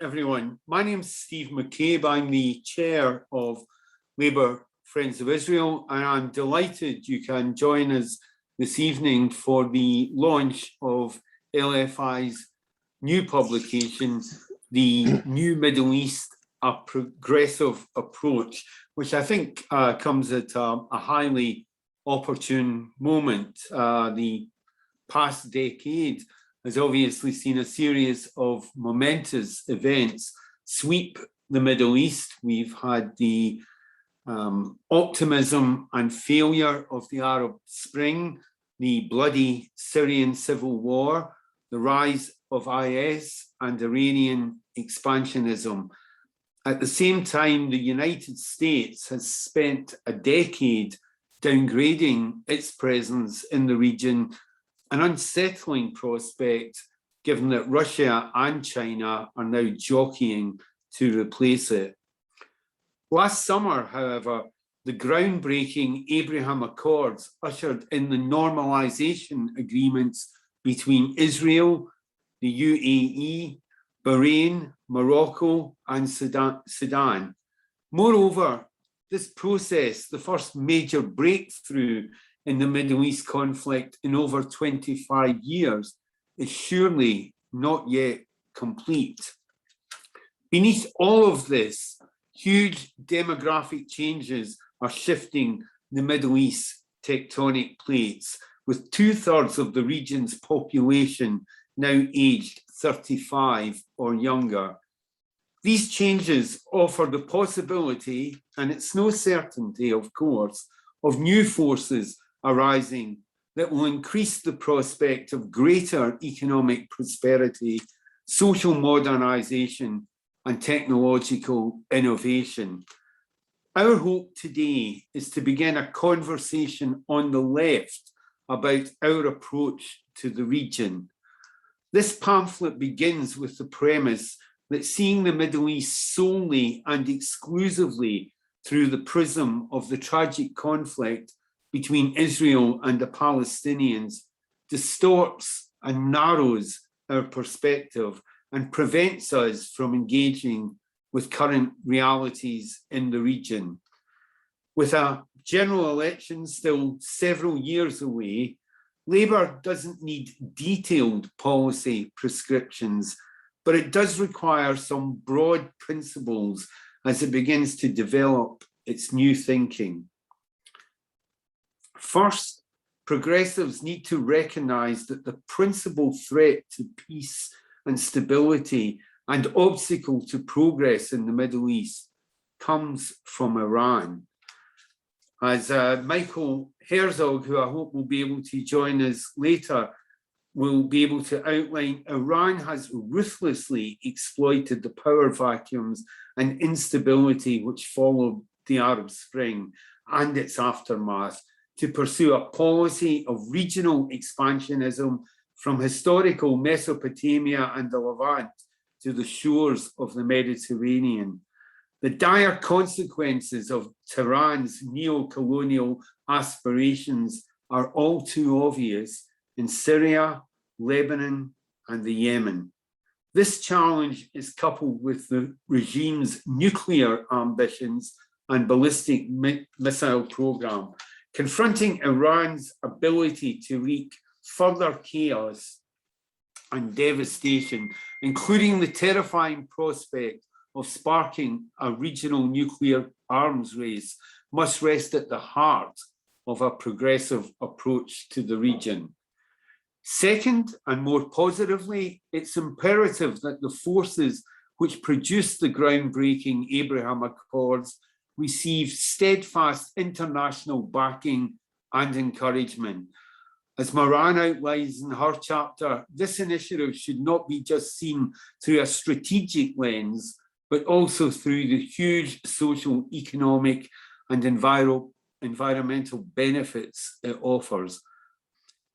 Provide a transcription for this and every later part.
everyone. My name's Steve McCabe. I'm the chair of Labour Friends of Israel, and I'm delighted you can join us this evening for the launch of LFI's new publication, The New Middle East, a Progressive Approach, which I think comes at a highly opportune moment. The past decade has obviously seen a series of momentous events sweep the Middle East. We've had the optimism and failure of the Arab Spring, the bloody Syrian civil war, the rise of IS and Iranian expansionism. At the same time, the United States has spent a decade downgrading its presence in the region, an unsettling prospect given that Russia and China are now jockeying to replace it. Last summer, however, the groundbreaking Abraham Accords ushered in the normalization agreements between Israel, the UAE, Bahrain, Morocco, and Sudan. Moreover, this process, the first major breakthrough in the Middle East conflict in over 25 years, is surely not yet complete. Beneath all of this, huge demographic changes are shifting the Middle East tectonic plates, with 2/3 of the region's population now aged 35 or younger. These changes offer the possibility, and it's no certainty, of course, of new forces arising that will increase the prospect of greater economic prosperity, social modernization, and technological innovation. Our hope today is to begin a conversation on the left about our approach to the region. This pamphlet begins with the premise that seeing the Middle East solely and exclusively through the prism of the tragic conflict between Israel and the Palestinians distorts and narrows our perspective and prevents us from engaging with current realities in the region. With a general election still several years away, Labour doesn't need detailed policy prescriptions, but it does require some broad principles as it begins to develop its new thinking. First, progressives need to recognise that the principal threat to peace and stability and obstacle to progress in the Middle East comes from Iran. As Michael Herzog, who I hope will be able to join us later, will be able to outline, Iran has ruthlessly exploited the power vacuums and instability which followed the Arab Spring and its aftermath to pursue a policy of regional expansionism from historical Mesopotamia and the Levant to the shores of the Mediterranean. The dire consequences of Tehran's neo-colonial aspirations are all too obvious in Syria, Lebanon, and the Yemen. This challenge is coupled with the regime's nuclear ambitions and ballistic missile program, confronting Iran's ability to wreak further chaos and devastation, including the terrifying prospect of sparking a regional nuclear arms race, must rest at the heart of a progressive approach to the region. Second, and more positively, it's imperative that the forces which produced the groundbreaking Abraham Accords receive steadfast international backing and encouragement. As Moran outlines in her chapter, this initiative should not be just seen through a strategic lens, but also through the huge social, economic, and environmental benefits it offers.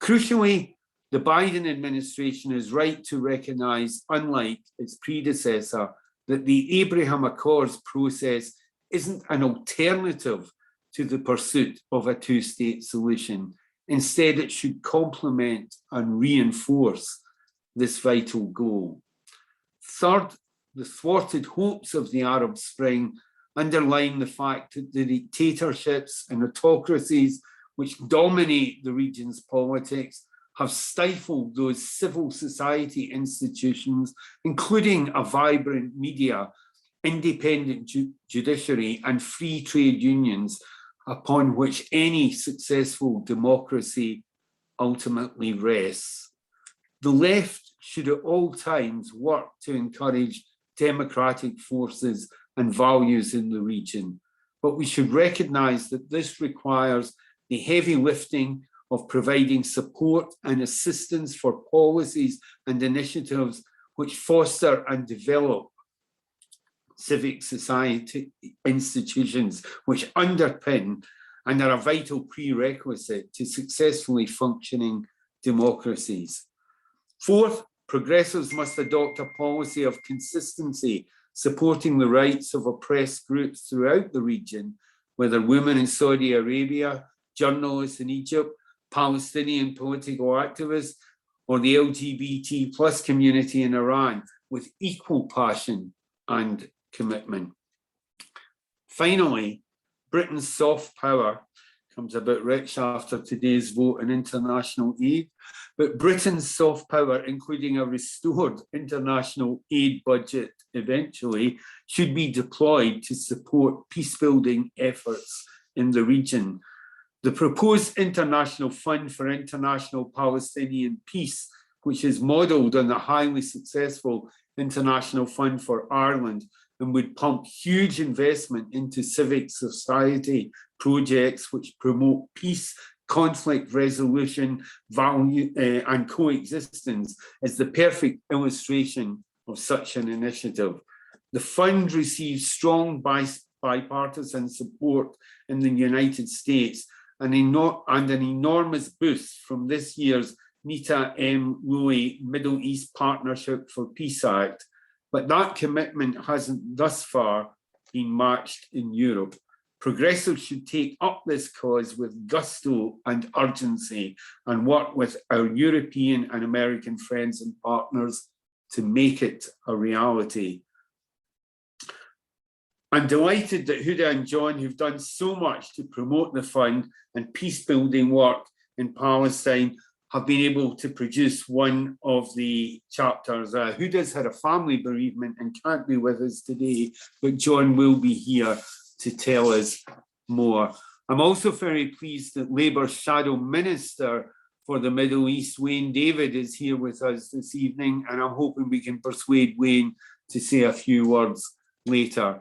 Crucially, the Biden administration is right to recognise, unlike its predecessor, that the Abraham Accords process isn't an alternative to the pursuit of a two-state solution. Instead, it should complement and reinforce this vital goal. Third, the thwarted hopes of the Arab Spring underline the fact that the dictatorships and autocracies which dominate the region's politics have stifled those civil society institutions, including a vibrant media, independent judiciary, and free trade unions, upon which any successful democracy ultimately rests. The left should at all times work to encourage democratic forces and values in the region, but we should recognize that this requires the heavy lifting of providing support and assistance for policies and initiatives which foster and develop civic society institutions which underpin and are a vital prerequisite to successfully functioning democracies. Fourth, progressives must adopt a policy of consistency, supporting the rights of oppressed groups throughout the region, whether women in Saudi Arabia, journalists in Egypt, Palestinian political activists, or the LGBT plus community in Iran, with equal passion and commitment. Finally, Britain's soft power comes a bit rich after today's vote on international aid, but Britain's soft power, including a restored international aid budget eventually, should be deployed to support peace-building efforts in the region. The proposed International Fund for International Palestinian Peace, which is modelled on the highly successful International Fund for Ireland and would pump huge investment into civic society projects which promote peace, conflict resolution, value, and coexistence, is the perfect illustration of such an initiative. The fund receives strong bipartisan support in the United States and an enormous boost from this year's Nita M. Lowey Middle East Partnership for Peace Act, but that commitment hasn't thus far been matched in Europe. Progressives should take up this cause with gusto and urgency and work with our European and American friends and partners to make it a reality. I'm delighted that Huda and John, who've done so much to promote the fund and peace-building work in Palestine, have been able to produce one of the chapters. Huda's had a family bereavement and can't be with us today, but John will be here to tell us more. I'm also very pleased that Labour's Shadow Minister for the Middle East, Wayne David, is here with us this evening, and I'm hoping we can persuade Wayne to say a few words later.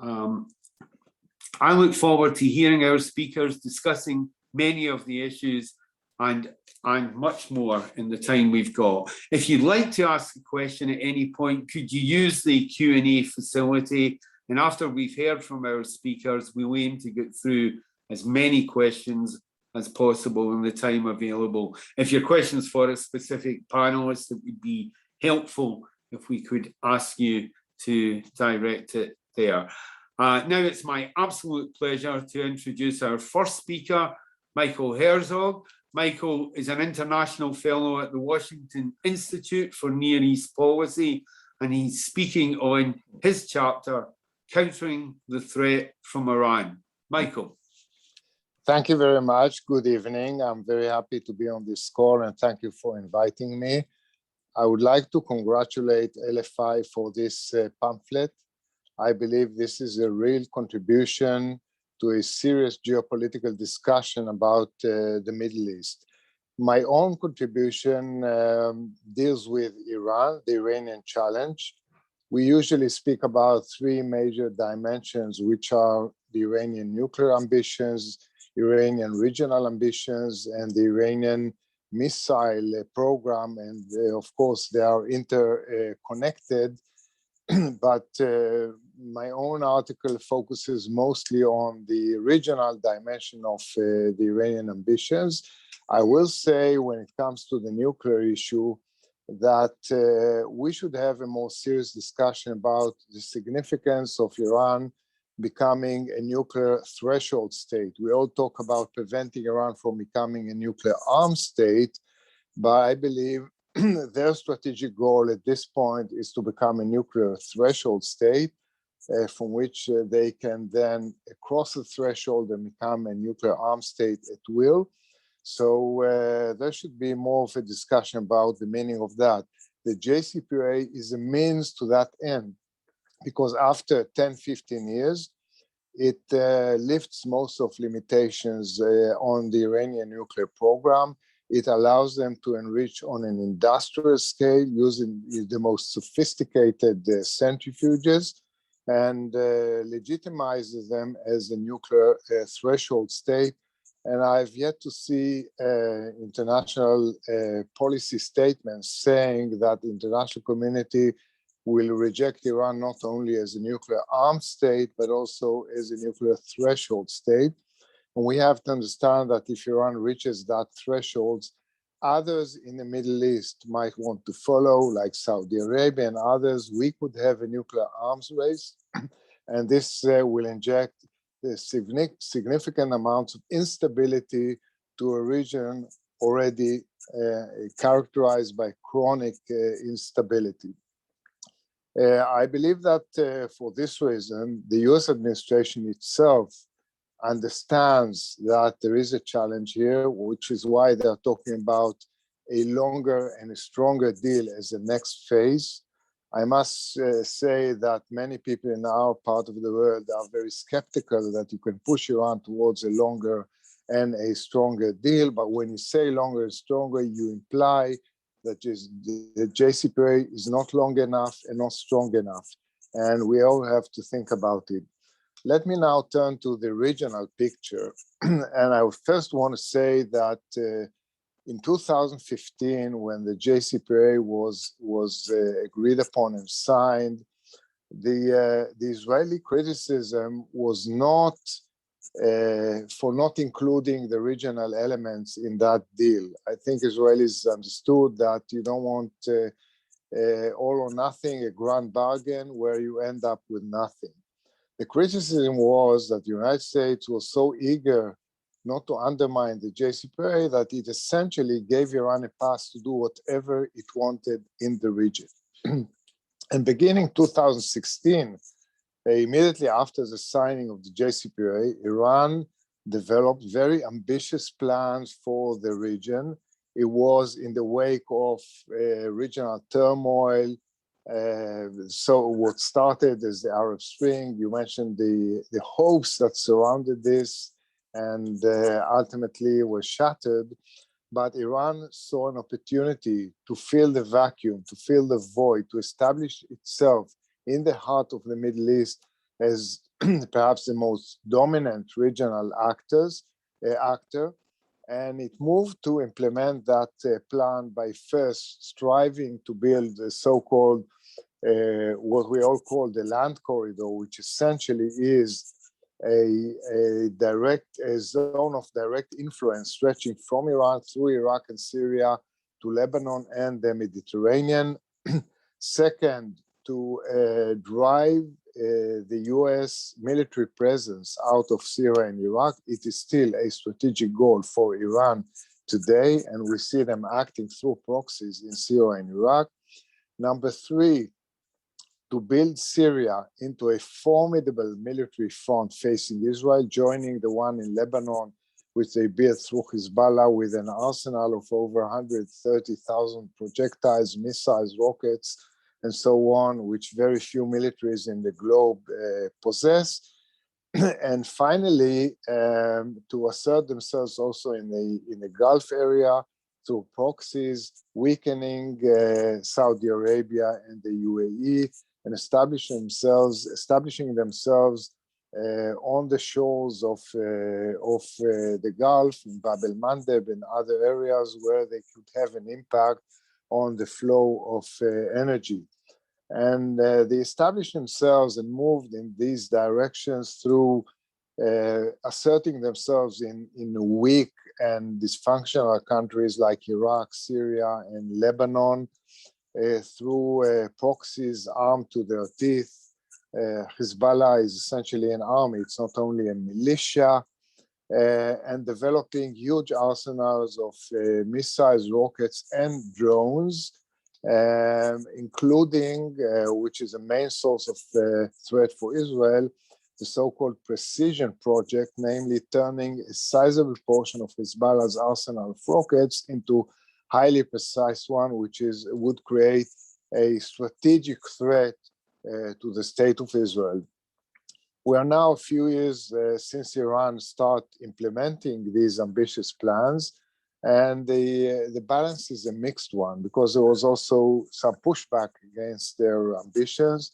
I look forward to hearing our speakers discussing many of the issues and much more in the time we've got. If you'd like to ask a question at any point, could you use the Q&A facility? And after we've heard from our speakers, we'll aim to get through as many questions as possible in the time available. If your questions for a specific panelist, it would be helpful if we could ask you to direct it there. Now it's my absolute pleasure to introduce our first speaker, Michael Herzog. Michael is an international fellow at the Washington Institute for Near East Policy, and he's speaking on his chapter, Countering the Threat from Iran. Michael. Thank you very much. Good evening. I'm very happy to be on this call, and thank you for inviting me. I would like to congratulate LFI for this pamphlet. I believe this is a real contribution to a serious geopolitical discussion about the Middle East. My own contribution deals with Iran, the Iranian challenge. We usually speak about three major dimensions, which are the Iranian nuclear ambitions, Iranian regional ambitions, and the Iranian missile program. And of course, they are interconnected. But my own article focuses mostly on the regional dimension of the Iranian ambitions. I will say, when it comes to the nuclear issue, that we should have a more serious discussion about the significance of Iran becoming a nuclear threshold state. We all talk about preventing Iran from becoming a nuclear armed state, but I believe their strategic goal at this point is to become a nuclear threshold state, from which they can then cross the threshold and become a nuclear armed state at will. So there should be more of a discussion about the meaning of that. The JCPOA is a means to that end, because after 10, 15 years, it lifts most of limitations on the Iranian nuclear program. It allows them to enrich on an industrial scale using the most sophisticated centrifuges, and legitimizes them as a nuclear threshold state. And I've yet to see international policy statements saying that the international community will reject Iran not only as a nuclear armed state, but also as a nuclear threshold state. And we have to understand that if Iran reaches that threshold, others in the Middle East might want to follow, like Saudi Arabia and others. We could have a nuclear arms race, and this will inject the significant amounts of instability to a region already characterized by chronic instability. I believe that for this reason, the US administration itself understands that there is a challenge here, which is why they're talking about a longer and a stronger deal as the next phase. I must say that many people in our part of the world are very skeptical that you can push Iran towards a longer and a stronger deal. But when you say longer and stronger, you imply that the JCPOA is not long enough and not strong enough. And we all have to think about it. Let me now turn to the regional picture. And I first want to say that in 2015, when the JCPOA was agreed upon and signed, the Israeli criticism was not for not including the regional elements in that deal. I think Israelis understood that you don't want all or nothing, a grand bargain where you end up with nothing. The criticism was that the United States was so eager not to undermine the JCPOA that it essentially gave Iran a pass to do whatever it wanted in the region. And beginning 2016, immediately after the signing of the JCPOA, Iran developed very ambitious plans for the region. It was in the wake of regional turmoil. So what started as the Arab Spring, you mentioned the hopes that surrounded this, and ultimately were shattered. But Iran saw an opportunity to fill the vacuum, to fill the void, to establish itself in the heart of the Middle East as perhaps the most dominant regional actor. And it moved to implement that plan by first striving to build a so-called, what we all call the land corridor, which essentially is a zone of direct influence stretching from Iran through Iraq and Syria to Lebanon and the Mediterranean. Second, to drive the US military presence out of Syria and Iraq. It is still a strategic goal for Iran today, and we see them acting through proxies in Syria and Iraq. Number three, to build Syria into a formidable military front facing Israel, joining the one in Lebanon, which they built through Hezbollah with an arsenal of over 130,000 projectiles, missiles, rockets, and so on, which very few militaries in the globe possess. And finally, to assert themselves also in the Gulf area through proxies, weakening Saudi Arabia and the UAE, and establishing themselves on the shores of the Gulf, in Bab el-Mandeb and other areas where they could have an impact on the flow of energy. And they established themselves and moved in these directions through asserting themselves in weak and dysfunctional countries like Iraq, Syria, and Lebanon, through proxies armed to their teeth. Hezbollah is essentially an army. It's not only a militia. and developing huge arsenals of missiles, rockets, and drones, including, which is a main source of threat for Israel, the so-called precision project, namely turning a sizable portion of Hezbollah's arsenal of rockets into highly precise one, which would create a strategic threat to the state of Israel. We are now a few years since Iran started implementing these ambitious plans, and the balance is a mixed one because there was also some pushback against their ambitions.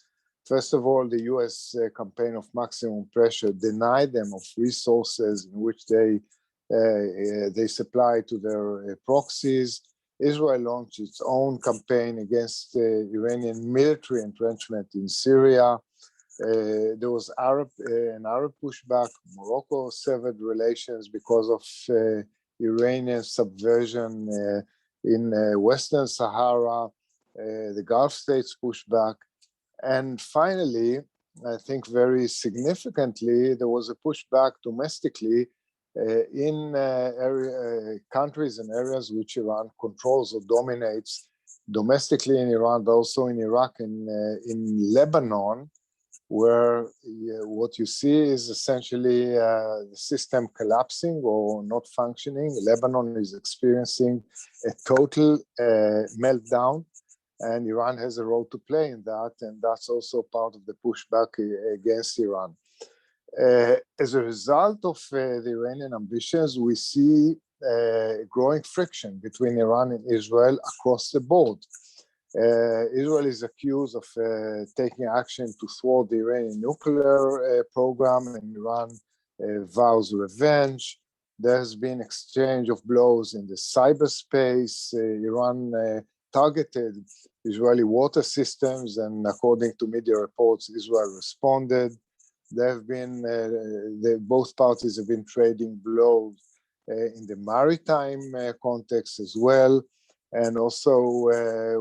First of all, the US campaign of maximum pressure denied them of resources in which they supply to their proxies. Israel launched its own campaign against Iranian military entrenchment in Syria. There was an Arab pushback. Morocco severed relations because of Iranian subversion in Western Sahara. The Gulf states pushed back. And finally, I think very significantly, there was a pushback domestically in countries and areas which Iran controls or dominates domestically in Iran, but also in Iraq and in Lebanon, where what you see is essentially the system collapsing or not functioning. Lebanon is experiencing a total meltdown, and Iran has a role to play in that, and that's also part of the pushback against Iran. As a result of the Iranian ambitions, we see growing friction between Iran and Israel across the board. Israel is accused of taking action to thwart the Iranian nuclear program, and Iran vows revenge. There has been exchange of blows in the cyberspace. Iran targeted Israeli water systems, and according to media reports, Israel responded. There have been, both parties have been trading blows in the maritime context as well. And also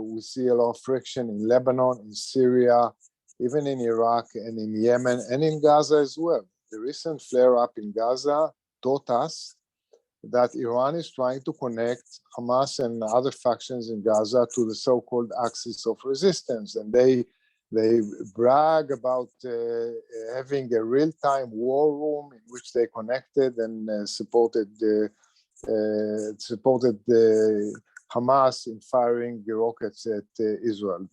we see a lot of friction in Lebanon, in Syria, even in Iraq and in Yemen and in Gaza as well. The recent flare-up in Gaza taught us that Iran is trying to connect Hamas and other factions in Gaza to the so-called axis of resistance. And they brag about having a real-time war room in which they connected and supported Hamas in firing the rockets at Israel.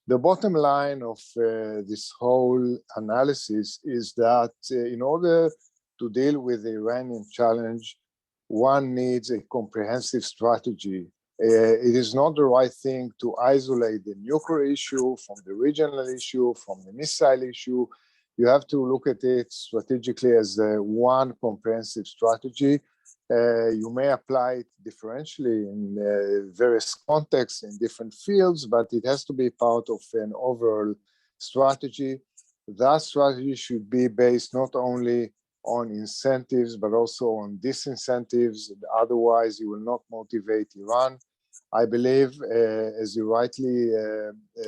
The bottom line of this whole analysis is that in order to deal with the Iranian challenge, one needs a comprehensive strategy. It is not the right thing to isolate the nuclear issue from the regional issue, from the missile issue. You have to look at it strategically as one comprehensive strategy. You may apply it differentially in various contexts in different fields, but it has to be part of an overall strategy. That strategy should be based not only on incentives, but also on disincentives. Otherwise, you will not motivate Iran. I believe, as you rightly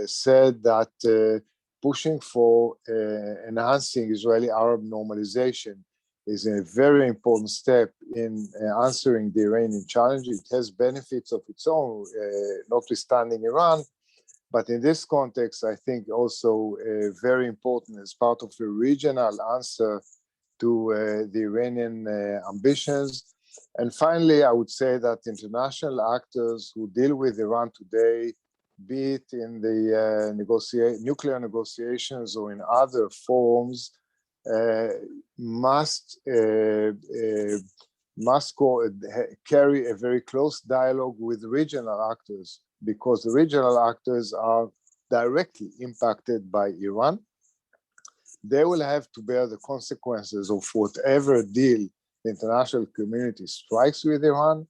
said, that pushing for enhancing Israeli-Arab normalization is a very important step in answering the Iranian challenge. It has benefits of its own, notwithstanding Iran, but in this context, I think also very important as part of a regional answer to the Iranian ambitions. And finally, I would say that international actors who deal with Iran today, be it in the nuclear negotiations or in other forums, must carry a very close dialogue with regional actors, because the regional actors are directly impacted by Iran. They will have to bear the consequences of whatever deal the international community strikes with Iran.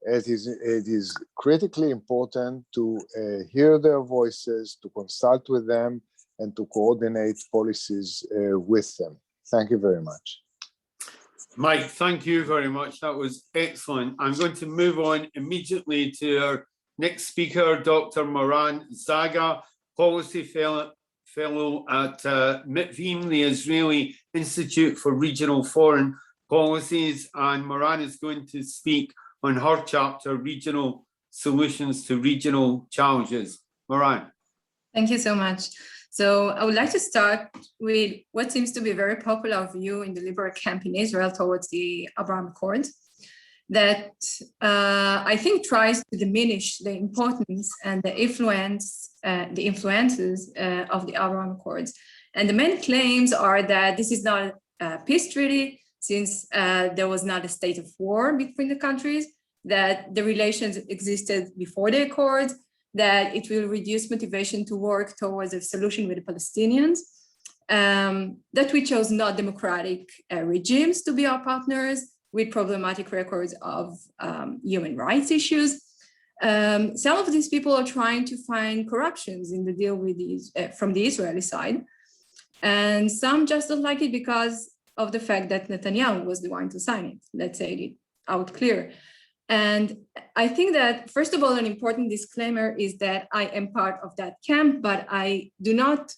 It is critically important to hear their voices, to consult with them, and to coordinate policies with them. Thank you very much. Mike, thank you very much. That was excellent. I'm going to move on immediately to our next speaker, Dr. Moran Zaga, Policy Fellow at Mitvim, the Israeli Institute for Regional Foreign policies, and Moran is going to speak on her chapter, Regional Solutions to Regional Challenges. Moran. Thank you so much. So I would like to start with what seems to be a very popular view in the liberal camp in Israel towards the Abraham Accords, that I think tries to diminish the importance and the influences of the Abraham Accords. And the main claims are that this is not a peace treaty, since there was not a state of war between the countries, that the relations existed before the Accords, that it will reduce motivation to work towards a solution with the Palestinians, that we chose not democratic regimes to be our partners with problematic records of human rights issues. Some of these people are trying to find corruptions in the deal with these from the Israeli side, and some just don't like it because of the fact that Netanyahu was the one to sign it. Let's say it out clear. And I think that, first of all, an important disclaimer is that I am part of that camp, but I do not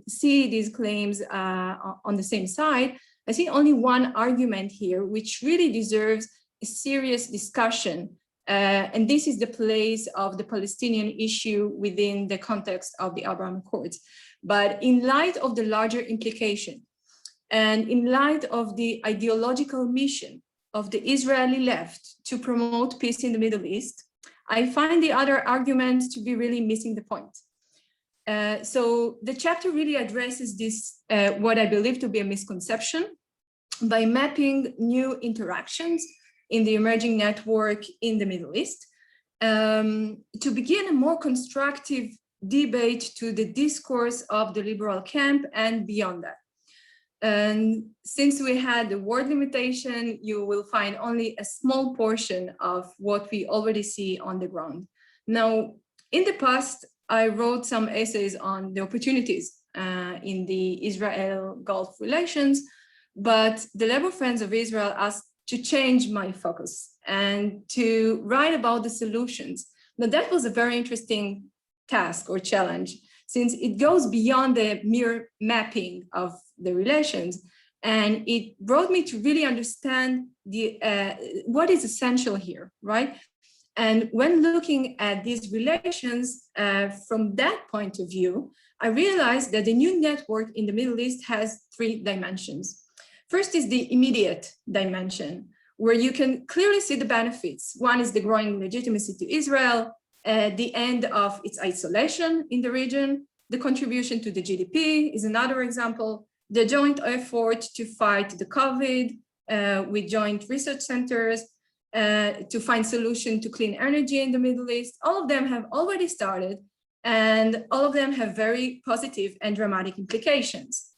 see these claims on the same side. I see only one argument here, which really deserves a serious discussion. And this is the place of the Palestinian issue within the context of the Abraham Accords. But in light of the larger implication, and in light of the ideological mission of the Israeli left to promote peace in the Middle East, I find the other arguments to be really missing the point. So the chapter really addresses this, what I believe to be a misconception, by mapping new interactions in the emerging network in the Middle East, to begin a more constructive debate to the discourse of the liberal camp and beyond that. And since we had the word limitation, you will find only a small portion of what we already see on the ground. Now, in the past, I wrote some essays on the opportunities in the Israel-Gulf relations, but the Labor Friends of Israel asked to change my focus and to write about the solutions. Now, that was a very interesting task or challenge, since it goes beyond the mere mapping of the relations, and it brought me to really understand the what is essential here, right? And when looking at these relations from that point of view, I realized that the new network in the Middle East has three dimensions. First is the immediate dimension, where you can clearly see the benefits. One is the growing legitimacy to Israel, the end of its isolation in the region, the contribution to the GDP is another example, the joint effort to fight the COVID with joint research centers, to find solution to clean energy in the Middle East. All of them have already started, and all of them have very positive and dramatic implications.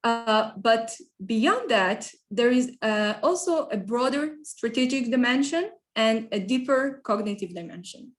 But beyond that, there is also a broader strategic dimension and a deeper cognitive dimension.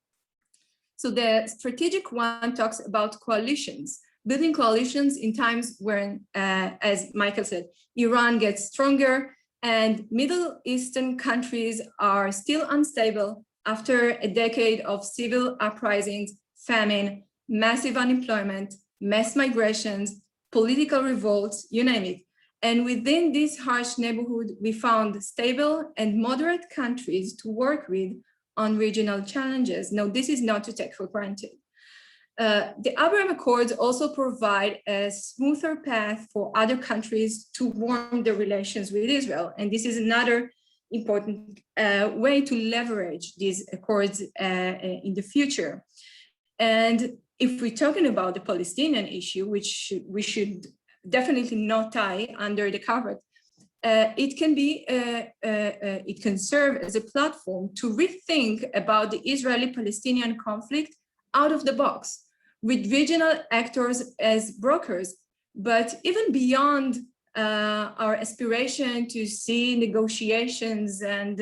So the strategic one talks about coalitions, building coalitions in times when, as Michael said, Iran gets stronger and Middle Eastern countries are still unstable after a decade of civil uprisings, famine, massive unemployment, mass migrations, political revolts, you name it. And within this harsh neighborhood, we found stable and moderate countries to work with on regional challenges. Now, this is not to take for granted. The Abraham Accords also provide a smoother path for other countries to warm their relations with Israel. And this is another important way to leverage these accords in the future. And if we're talking about the Palestinian issue, which we should definitely not tie under the carpet, it can serve as a platform to rethink about the Israeli-Palestinian conflict out of the box, with regional actors as brokers, but even beyond our aspiration to see negotiations and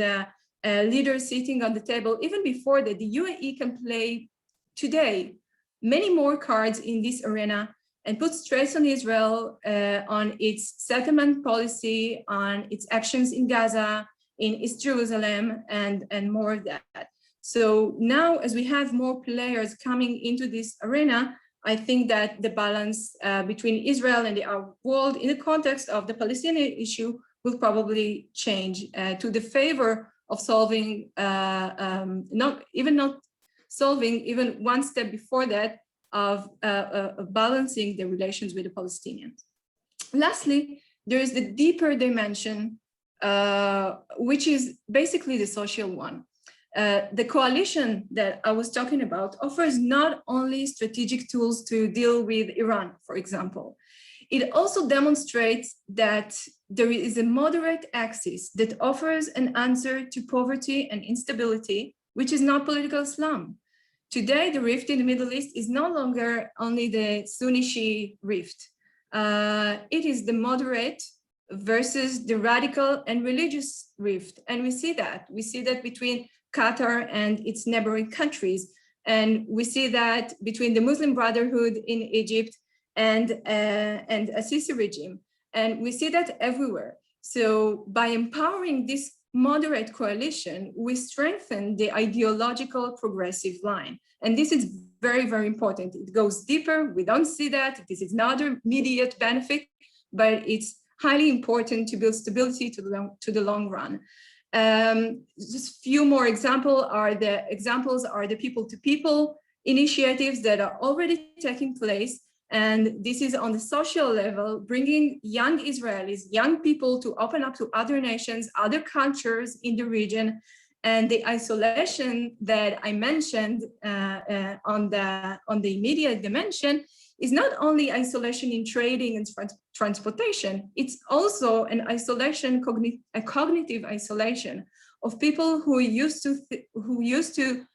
leaders sitting on the table, even before that, the UAE can play today many more cards in this arena and put stress on Israel on its settlement policy, on its actions in Gaza, in East Jerusalem, and more of that. So now, as we have more players coming into this arena, I think that the balance between Israel and the Arab world in the context of the Palestinian issue will probably change to the favor of solving, not solving, even one step before that, of balancing the relations with the Palestinians. Lastly, there is the deeper dimension, which is basically the social one. The coalition that I was talking about offers not only strategic tools to deal with Iran, for example. It also demonstrates that there is a moderate axis that offers an answer to poverty and instability, which is not political Islam. Today, the rift in the Middle East is no longer only the Sunni-Shia rift. It is the moderate versus the radical and religious rift. And we see that. We see that between Qatar and its neighboring countries. And we see that between the Muslim Brotherhood in Egypt and a Sisi regime. And we see that everywhere. So by empowering this moderate coalition, we strengthen the ideological progressive line. And this is very, very important. It goes deeper. We don't see that. This is not an immediate benefit, but it's highly important to build stability to the long run. Just few more examples are the people-to-people initiatives that are already taking place. And this is on the social level, bringing young Israelis, young people to open up to other nations, other cultures in the region. And the isolation that I mentioned on the immediate dimension is not only isolation in trading and transportation, it's also an isolation, a cognitive isolation of people who used to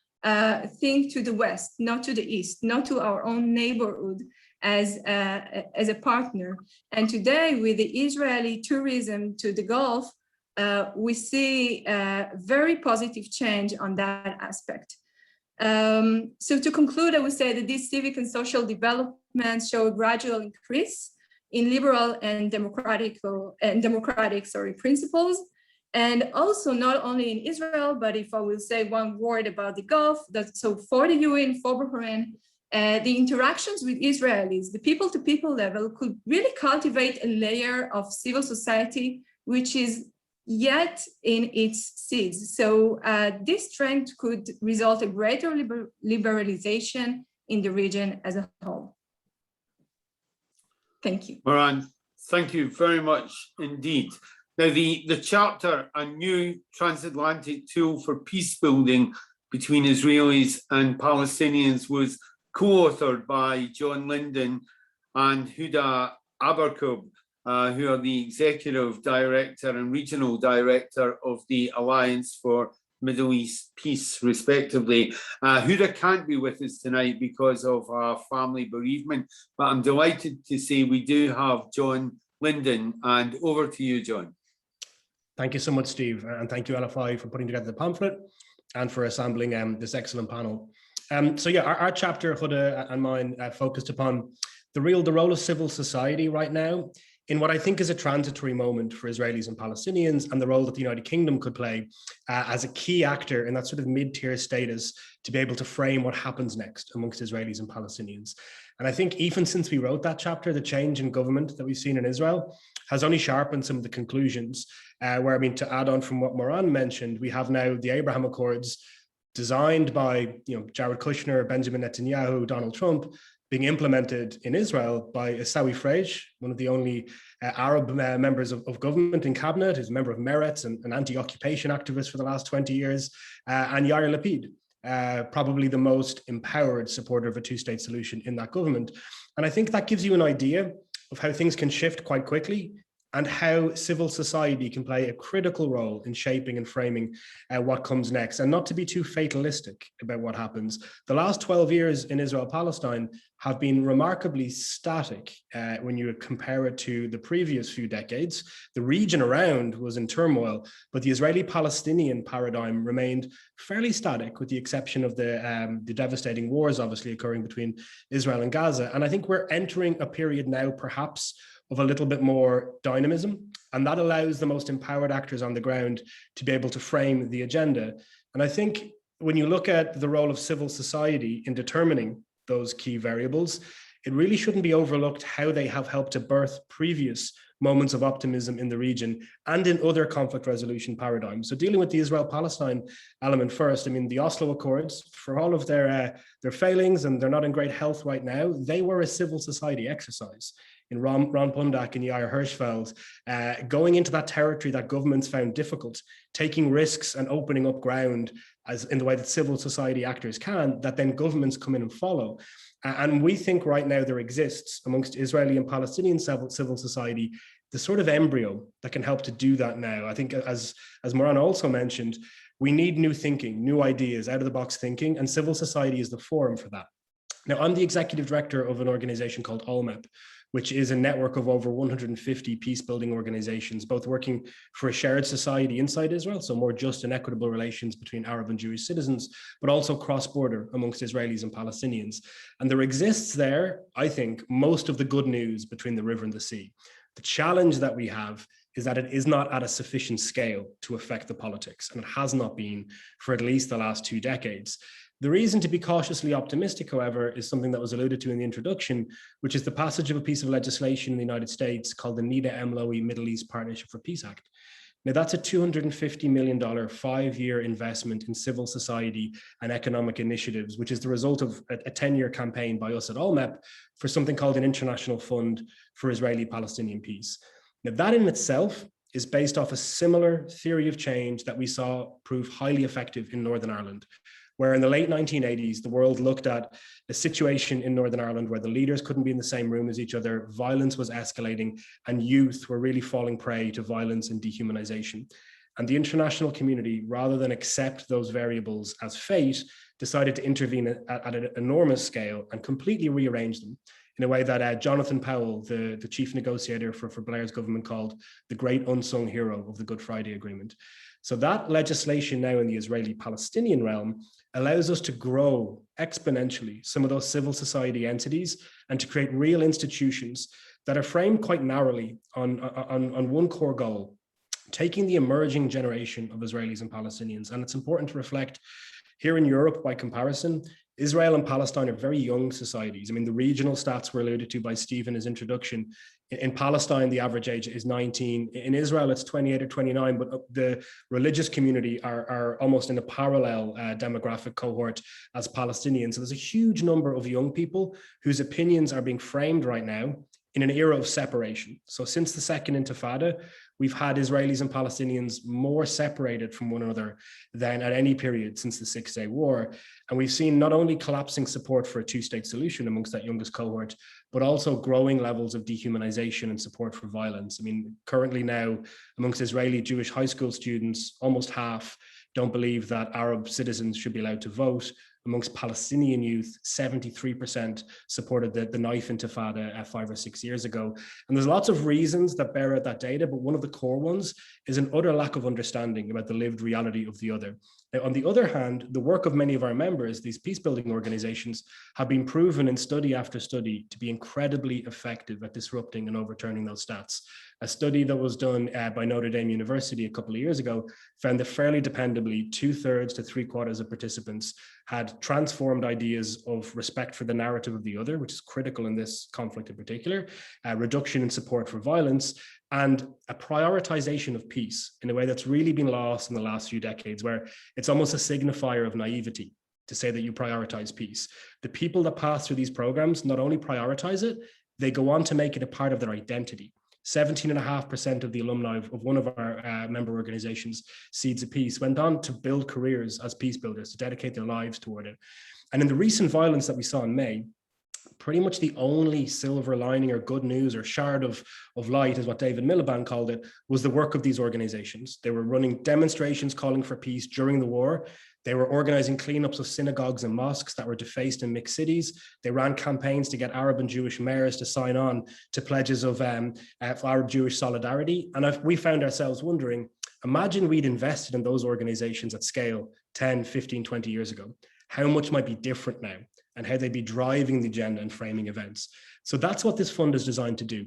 think to the West, not to the East, not to our own neighborhood as a partner. And today, with the Israeli tourism to the Gulf, we see a very positive change on that aspect. So to conclude, I would say that these civic and social developments show a gradual increase in liberal and democratic principles. And also not only in Israel, but if I will say one word about the Gulf, so for the UN, for Bahrain, the interactions with Israelis, the people-to-people level could really cultivate a layer of civil society, which is yet in its seeds. So this trend could result in greater liberalization in the region as a whole. Thank you. Moran, thank you very much indeed. Now, the chapter, A New Transatlantic Tool for Peace Building between Israelis and Palestinians, was co-authored by John Lyndon and Huda Aberkub, who are the Executive Director and Regional Director of the Alliance for Middle East Peace, respectively. Huda can't be with us tonight because of family bereavement, but I'm delighted to say we do have John Lyndon, and over to you, John. Thank you so much, Steve, and thank you, LFI, for putting together the pamphlet and for assembling this excellent panel. So yeah, our chapter, Huda and mine, focused upon the role of civil society right now in what I think is a transitory moment for Israelis and Palestinians, and the role that the United Kingdom could play as a key actor in that sort of mid-tier status to be able to frame what happens next amongst Israelis and Palestinians. And I think even since we wrote that chapter, the change in government that we've seen in Israel has only sharpened some of the conclusions, where, I mean, to add on from what Moran mentioned, we have now the Abraham Accords designed by Jared Kushner, Benjamin Netanyahu, Donald Trump, being implemented in Israel by Isawi Frege, one of the only Arab members of government in cabinet, who's a member of Meretz and an anti-occupation activist for the last 20 years, and Yair Lapid, probably the most empowered supporter of a two-state solution in that government. And I think that gives you an idea of how things can shift quite quickly and how civil society can play a critical role in shaping and framing what comes next, and not to be too fatalistic about what happens. The last 12 years in Israel-Palestine have been remarkably static when you compare it to the previous few decades. The region around was in turmoil, but the Israeli-Palestinian paradigm remained fairly static, with the exception of the devastating wars obviously occurring between Israel and Gaza. And I think we're entering a period now, perhaps, of a little bit more dynamism, and that allows the most empowered actors on the ground to be able to frame the agenda. And I think when you look at the role of civil society in determining those key variables, it really shouldn't be overlooked how they have helped to birth previous moments of optimism in the region and in other conflict resolution paradigms. So dealing with the Israel-Palestine element first, I mean, the Oslo Accords, for all of their failings, and they're not in great health right now, they were a civil society exercise. In Ron Pundak and Yair Hirschfeld, going into that territory that governments found difficult, taking risks and opening up ground as in the way that civil society actors can, that then governments come in and follow. And we think right now there exists amongst Israeli and Palestinian civil society the sort of embryo that can help to do that now. I think as Moran also mentioned, we need new thinking, new ideas, out of the box thinking, and civil society is the forum for that. Now, I'm the executive director of an organization called ALLMEP, which is a network of over 150 peace-building organizations, both working for a shared society inside Israel, so more just and equitable relations between Arab and Jewish citizens, but also cross-border amongst Israelis and Palestinians. And there exists there, I think, most of the good news between the river and the sea. The challenge that we have is that it is not at a sufficient scale to affect the politics, and it has not been for at least the last 2 decades. The reason to be cautiously optimistic, however, is something that was alluded to in the introduction, which is the passage of a piece of legislation in the United States called the NIDA MLOE Middle East Partnership for Peace Act. Now, that's a $250 million 5-year investment in civil society and economic initiatives, which is the result of a 10-year campaign by us at ALLMEP for something called an International Fund for Israeli-Palestinian Peace. Now, that in itself is based off a similar theory of change that we saw prove highly effective in Northern Ireland, where in the late 1980s, the world looked at a situation in Northern Ireland where the leaders couldn't be in the same room as each other, violence was escalating, and youth were really falling prey to violence and dehumanization. And the international community, rather than accept those variables as fate, decided to intervene at an enormous scale and completely rearrange them in a way that Jonathan Powell, the chief negotiator for Blair's government, called the great unsung hero of the Good Friday Agreement. So that legislation now in the Israeli-Palestinian realm allows us to grow exponentially some of those civil society entities and to create real institutions that are framed quite narrowly on one core goal, taking the emerging generation of Israelis and Palestinians. And it's important to reflect here in Europe, by comparison, Israel and Palestine are very young societies. I mean, the regional stats were alluded to by Steve in his introduction. In Palestine, the average age is 19. In Israel, it's 28 or 29, but the religious community are almost in a parallel demographic cohort as Palestinians. So there's a huge number of young people whose opinions are being framed right now in an era of separation. So since the Second Intifada, we've had Israelis and Palestinians more separated from one another than at any period since the Six-Day War. And we've seen not only collapsing support for a two-state solution amongst that youngest cohort, but also growing levels of dehumanization and support for violence. I mean, currently now, amongst Israeli Jewish high school students, almost half don't believe that Arab citizens should be allowed to vote. Amongst Palestinian youth, 73% supported the knife intifada 5 or 6 years ago. And there's lots of reasons that bear out that data, but one of the core ones is an utter lack of understanding about the lived reality of the other. Now, on the other hand, the work of many of our members, these peace-building organizations, have been proven in study after study to be incredibly effective at disrupting and overturning those stats. A study that was done by Notre Dame University a couple of years ago found that fairly dependably 2/3 to 3/4 of participants had transformed ideas of respect for the narrative of the other, which is critical in this conflict in particular, a reduction in support for violence, and a prioritization of peace in a way that's really been lost in the last few decades, where it's almost a signifier of naivety to say that you prioritize peace. The people that pass through these programs not only prioritize it, they go on to make it a part of their identity. 17.5% of the alumni of one of our member organizations, Seeds of Peace, went on to build careers as peace builders, to dedicate their lives toward it. And in the recent violence that we saw in May, pretty much the only silver lining or good news or shard of light, is what David Miliband called it, was the work of these organizations. They were running demonstrations calling for peace during the war. They were organizing cleanups of synagogues and mosques that were defaced in mixed cities. They ran campaigns to get Arab and Jewish mayors to sign on to pledges of Arab-Jewish solidarity. And we found ourselves wondering, imagine we'd invested in those organizations at scale 10, 15, 20 years ago. How much might be different now, and how they'd be driving the agenda and framing events. So that's what this fund is designed to do.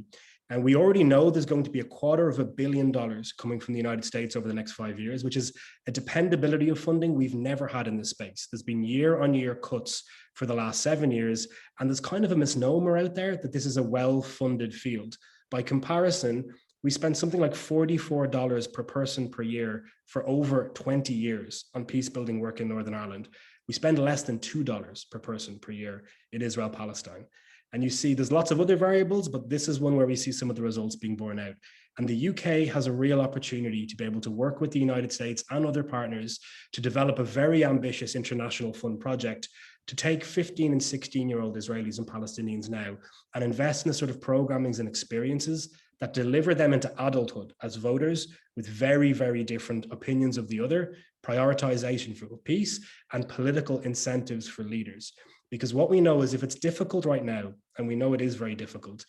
And we already know there's going to be $250 million coming from the United States over the next 5 years, which is a dependability of funding we've never had in this space. There's been year-on-year cuts for the last 7 years, and there's kind of a misnomer out there that this is a well-funded field. By comparison, we spent something like $44 per person per year for over 20 years on peace-building work in Northern Ireland. We spend less than $2 per person per year in Israel-Palestine. And you see there's lots of other variables, but this is one where we see some of the results being borne out. And the UK has a real opportunity to be able to work with the United States and other partners to develop a very ambitious international fund project to take 15 and 16-year-old Israelis and Palestinians now and invest in the sort of programmings and experiences that deliver them into adulthood as voters with very, very different opinions of the other, prioritization for peace, and political incentives for leaders. Because what we know is if it's difficult right now, and we know it is very difficult,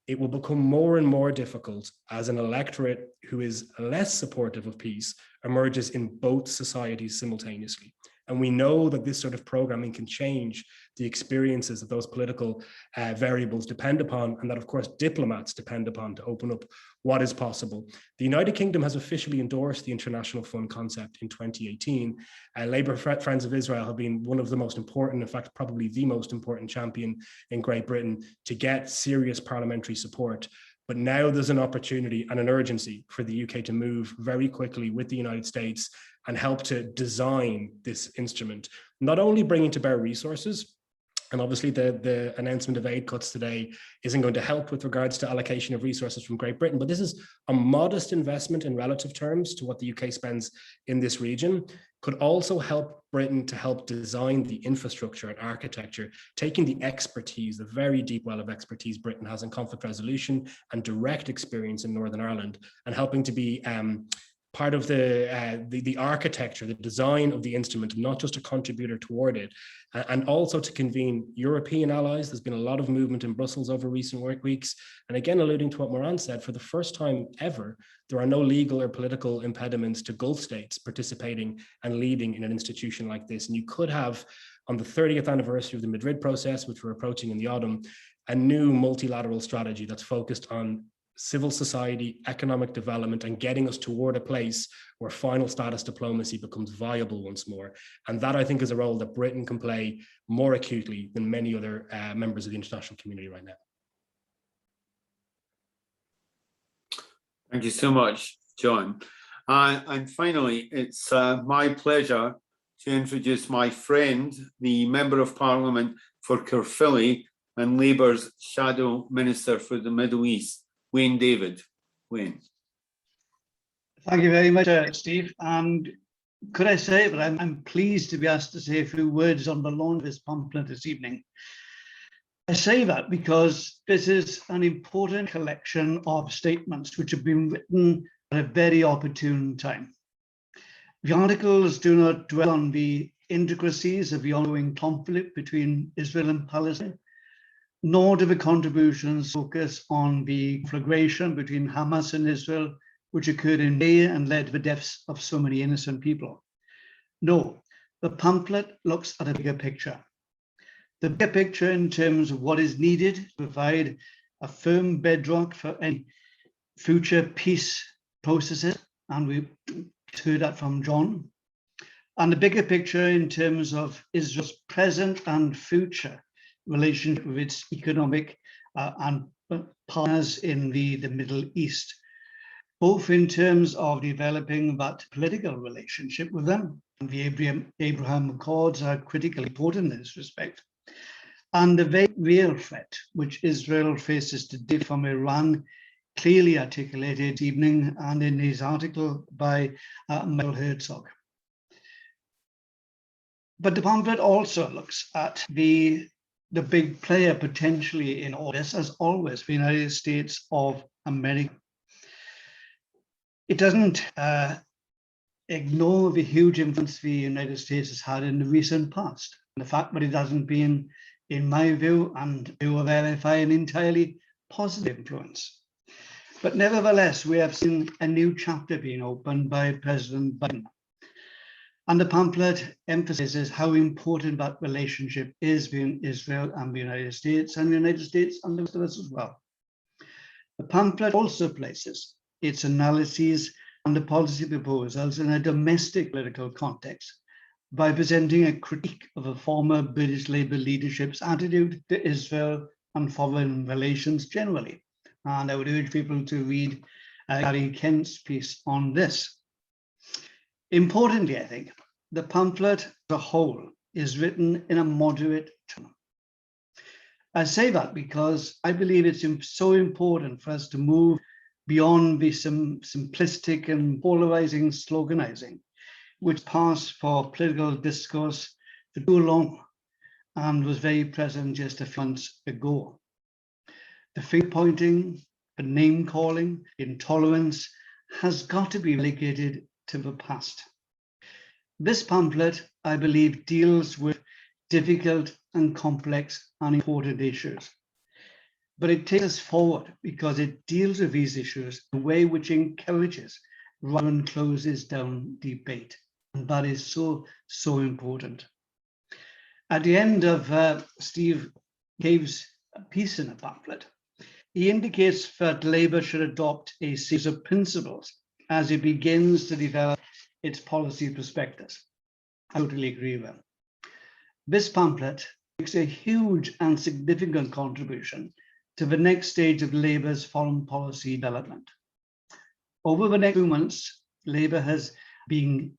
it will become more and more difficult as an electorate who is less supportive of peace emerges in both societies simultaneously. And we know that this sort of programming can change the experiences that those political variables depend upon, and that, of course, diplomats depend upon to open up what is possible. The United Kingdom has officially endorsed the International Fund concept in 2018. Labour Friends of Israel have been one of the most important, in fact, probably the most important champion in Great Britain to get serious parliamentary support. But now there's an opportunity and an urgency for the UK to move very quickly with the United States and help to design this instrument, not only bringing to bear resources, and obviously the announcement of aid cuts today isn't going to help with regards to allocation of resources from Great Britain, but this is a modest investment in relative terms to what the UK spends in this region, could also help Britain to help design the infrastructure and architecture, taking the expertise, the very deep well of expertise Britain has in conflict resolution and direct experience in Northern Ireland, and helping to be part of the architecture, the design of the instrument, not just a contributor toward it, and also to convene European allies. There's been a lot of movement in Brussels over recent weeks. And again, alluding to what Moran said, for the first time ever, there are no legal or political impediments to Gulf states participating and leading in an institution like this. And you could have, on the 30th anniversary of the Madrid process, which we're approaching in the autumn, a new multilateral strategy that's focused on civil society, economic development, and getting us toward a place where final status diplomacy becomes viable once more. And that, I think, is a role that Britain can play more acutely than many other members of the international community right now. Thank you so much, John. And finally, it's my pleasure to introduce my friend, the Member of Parliament for Caerphilly and Labour's Shadow Minister for the Middle East, Wayne David. Wayne. Thank you very much, Steve. And could I say that I'm pleased to be asked to say a few words on the launch of this pamphlet this evening. I say that because this is an important collection of statements which have been written at a very opportune time. The articles do not dwell on the intricacies of the ongoing conflict between Israel and Palestine, nor do the contributions focus on the conflagration between Hamas and Israel, which occurred in May and led to the deaths of so many innocent people. No, the pamphlet looks at a bigger picture. The bigger picture in terms of what is needed to provide a firm bedrock for any future peace processes, and we heard that from John. And the bigger picture in terms of Israel's present and future relationship with its economic and partners in the Middle East, both in terms of developing that political relationship with them. And the Abraham Accords are critically important in this respect. And the very real threat which Israel faces today from Iran, clearly articulated this evening and in his article by Michael Herzog. But the pamphlet also looks at the big player potentially in all this, as always, the United States of America. It doesn't ignore the huge influence the United States has had in the recent past. And the fact that it hasn't been, in my view, and view of LFI, an entirely positive influence. But nevertheless, we have seen a new chapter being opened by President Biden. And the pamphlet emphasizes how important that relationship is between Israel and the United States, and the United States and the rest of us as well. The pamphlet also places its analyses and the policy proposals in a domestic political context by presenting a critique of a former British Labour leadership's attitude to Israel and foreign relations generally. And I would urge people to read Gary Kent's piece on this. Importantly, I think, the pamphlet as a whole is written in a moderate tone. I say that because I believe it's so important for us to move beyond the simplistic and polarizing sloganizing, which passed for political discourse for too long and was very present just a few months ago. The finger pointing, the name calling, intolerance has got to be relegated to the past. This pamphlet, I believe, deals with difficult and complex and important issues. But it takes us forward because it deals with these issues in a way which encourages rather than closes down debate. And that is so, so important. At the end of Steve Cave's piece in the pamphlet, he indicates that Labour should adopt a series of principles as it begins to develop its policy perspectives. I totally agree with him. This pamphlet makes a huge and significant contribution to the next stage of Labour's foreign policy development. Over the next few months, Labour has been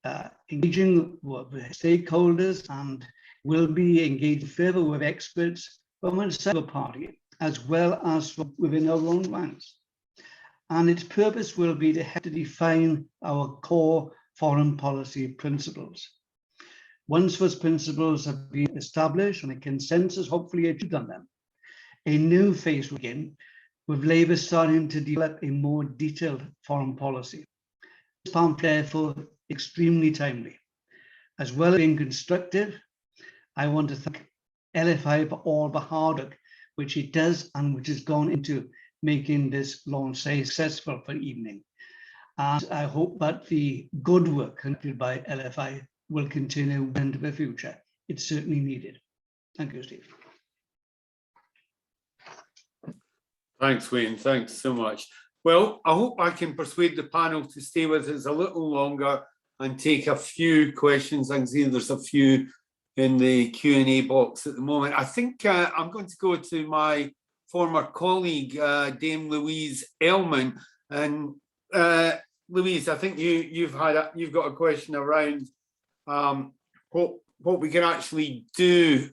engaging with stakeholders and will be engaged further with experts from inside the party, as well as from within our own ranks. And its purpose will be to help to define our core foreign policy principles. Once those principles have been established and a consensus hopefully achieved on them, a new phase will begin, with Labour starting to develop a more detailed foreign policy. This pamphlet, therefore, extremely timely. As well as being constructive, I want to thank LFI for all the hard work which it does and which has gone into making this launch successful for the evening. And I hope that the good work conducted by LFI will continue into the future. It's certainly needed. Thank you, Steve. Thanks, Wayne. Thanks so much. Well, I hope I can persuade the panel to stay with us a little longer and take a few questions. I can see there's a few in the Q&A box at the moment. I think I'm going to go to my former colleague, Dame Louise Ellman. And Louise, I think you've got a question around what we can actually do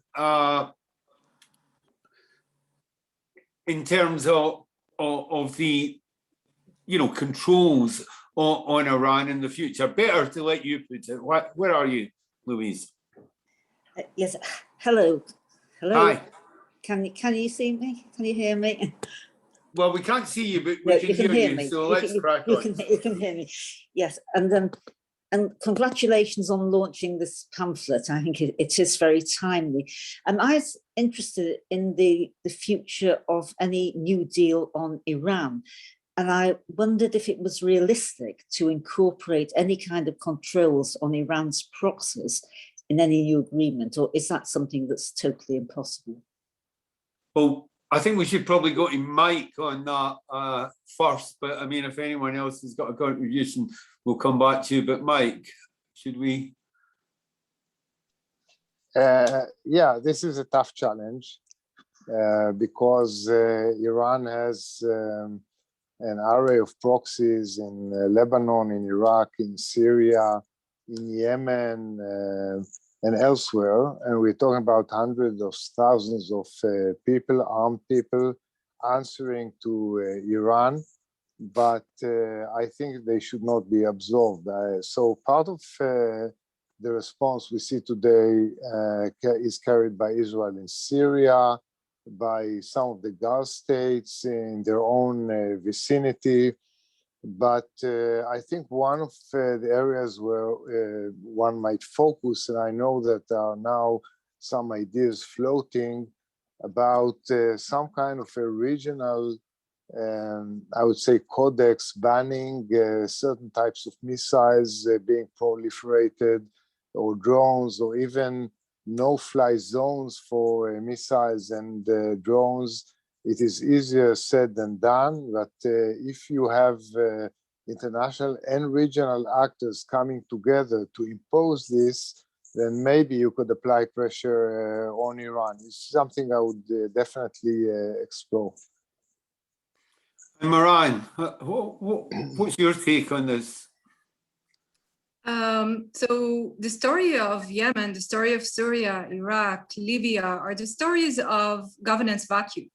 in terms of the controls on Iran in the future. Better to let you put it. Where are you, Louise? Yes. Hello. Hi. Can you see me? Can you hear me? Well, we can't see you, but we can hear you. So let's crack on. You can hear me. Yes, and congratulations on launching this pamphlet. I think it is very timely. And I was interested in the future of any new deal on Iran. And I wondered if it was realistic to incorporate any kind of controls on Iran's proxies in any new agreement, or is that something that's totally impossible? Well, I think we should probably go to Mike on that first, but I mean, if anyone else has got a contribution, we'll come back to you. But Mike, should we? Yeah, this is a tough challenge because Iran has an array of proxies in Lebanon, in Iraq, in Syria, in Yemen, and elsewhere. And we're talking about hundreds of thousands of people, armed people, answering to Iran. But I think they should not be absolved. So part of the response we see today is carried by Israel in Syria, by some of the Gulf states in their own vicinity. But I think one of the areas where one might focus, and I know that there are now some ideas floating about some kind of a regional, I would say, codex banning certain types of missiles being proliferated, or drones, or even no-fly zones for missiles and drones it is easier said than done, but if you have international and regional actors coming together to impose this, then maybe you could apply pressure on Iran. It's something I would definitely explore. And Moran, what's your take on this? So the story of Yemen, the story of Syria, Iraq, Libya are the stories of governance vacuum.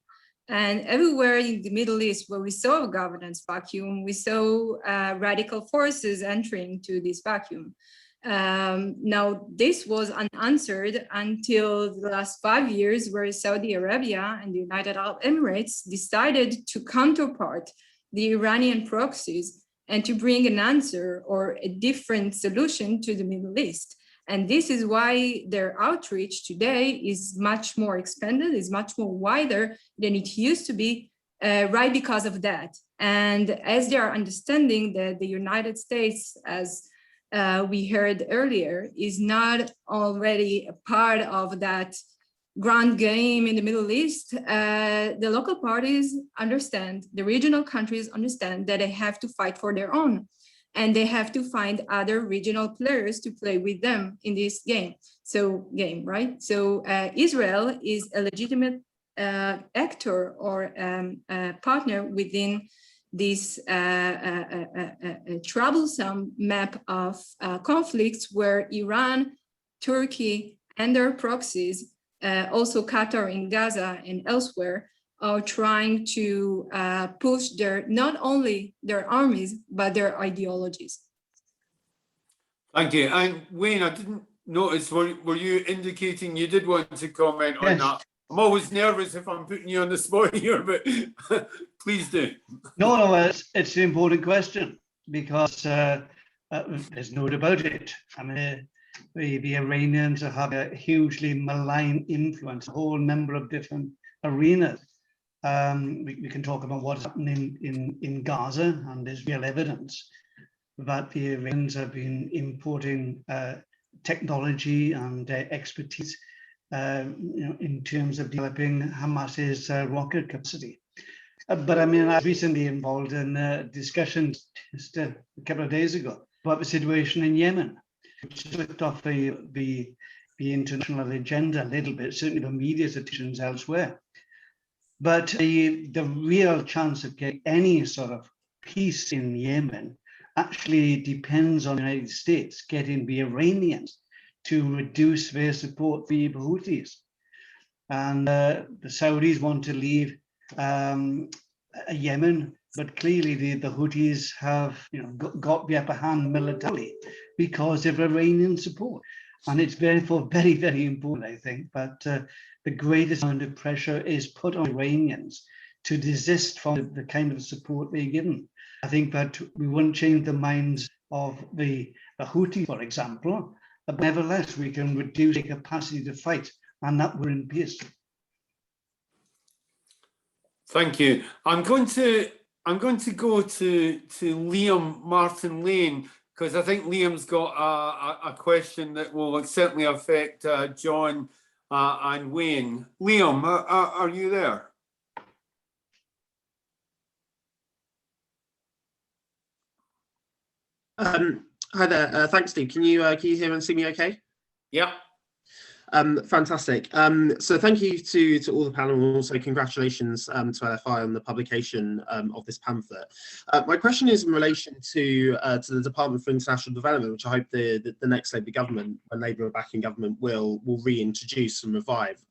And everywhere in the Middle East where we saw a governance vacuum, we saw radical forces entering to this vacuum. Now, this was unanswered until the last 5 years, where Saudi Arabia and the United Arab Emirates decided to counterpart the Iranian proxies and to bring an answer or a different solution to the Middle East. And this is why their outreach today is much more expanded, is much more wider than it used to be, right because of that. And as they are understanding that the United States, as we heard earlier, is not already a part of that grand game in the Middle East, the local parties understand, the regional countries understand that they have to fight for their own, and they have to find other regional players to play with them in this game. Right? So Israel is a legitimate actor or partner within this troublesome map of conflicts where Iran, Turkey, and their proxies, also Qatar in Gaza and elsewhere, are trying to push not only their armies, but their ideologies. Thank you. And Wayne, I didn't notice, were you indicating you did want to comment on that? I'm always nervous if I'm putting you on the spot here, but please do. No, it's an important question because there's no doubt about it. I mean, the Iranians have a hugely malign influence, a whole number of different arenas. We can talk about what's happening in Gaza, and there's real evidence that the Iranians have been importing technology and expertise in terms of developing Hamas's rocket capacity. But I mean, I was recently involved in discussions just a couple of days ago about the situation in Yemen, which slipped off the international agenda a little bit, certainly the media's attentions elsewhere. But the real chance of getting any sort of peace in Yemen actually depends on the United States getting the Iranians to reduce their support for the Houthis. And the Saudis want to leave Yemen, but clearly the Houthis have got the upper hand militarily because of Iranian support. And it's therefore very, very important, I think, that the greatest amount of pressure is put on Iranians to desist from the kind of support they're given. I think that we wouldn't change the minds of the Houthis, for example, but nevertheless, we can reduce their capacity to fight, and that we're in peace. Thank you. I'm going to go to Liam Martin Lane, because I think Liam's got a question that will certainly affect John and Wayne. Liam, are you there? Hi there. Thanks, Steve. Can you hear and see me okay? Yeah. Fantastic. So thank you to all the panel, and also congratulations to LFI on the publication of this pamphlet. My question is in relation to the Department for International Development, which I hope the next Labour government, when Labour are back in government, will reintroduce and revive.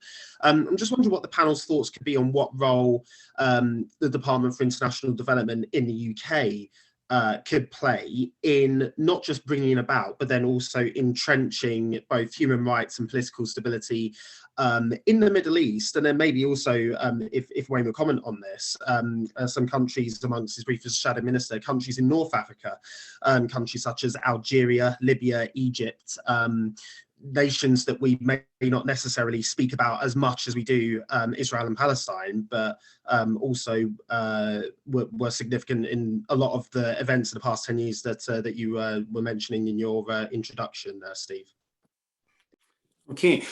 I'm just wondering what the panel's thoughts could be on what role the Department for International Development in the UK could play in not just bringing about, but then also entrenching both human rights and political stability in the Middle East, and then maybe also, if Wayne will comment on this, some countries amongst his brief as Shadow Minister, countries in North Africa, countries such as Algeria, Libya, Egypt, nations that we may not necessarily speak about as much as we do Israel and Palestine, but also were significant in a lot of the events of the past 10 years that you were mentioning in your introduction, Steve. Okay,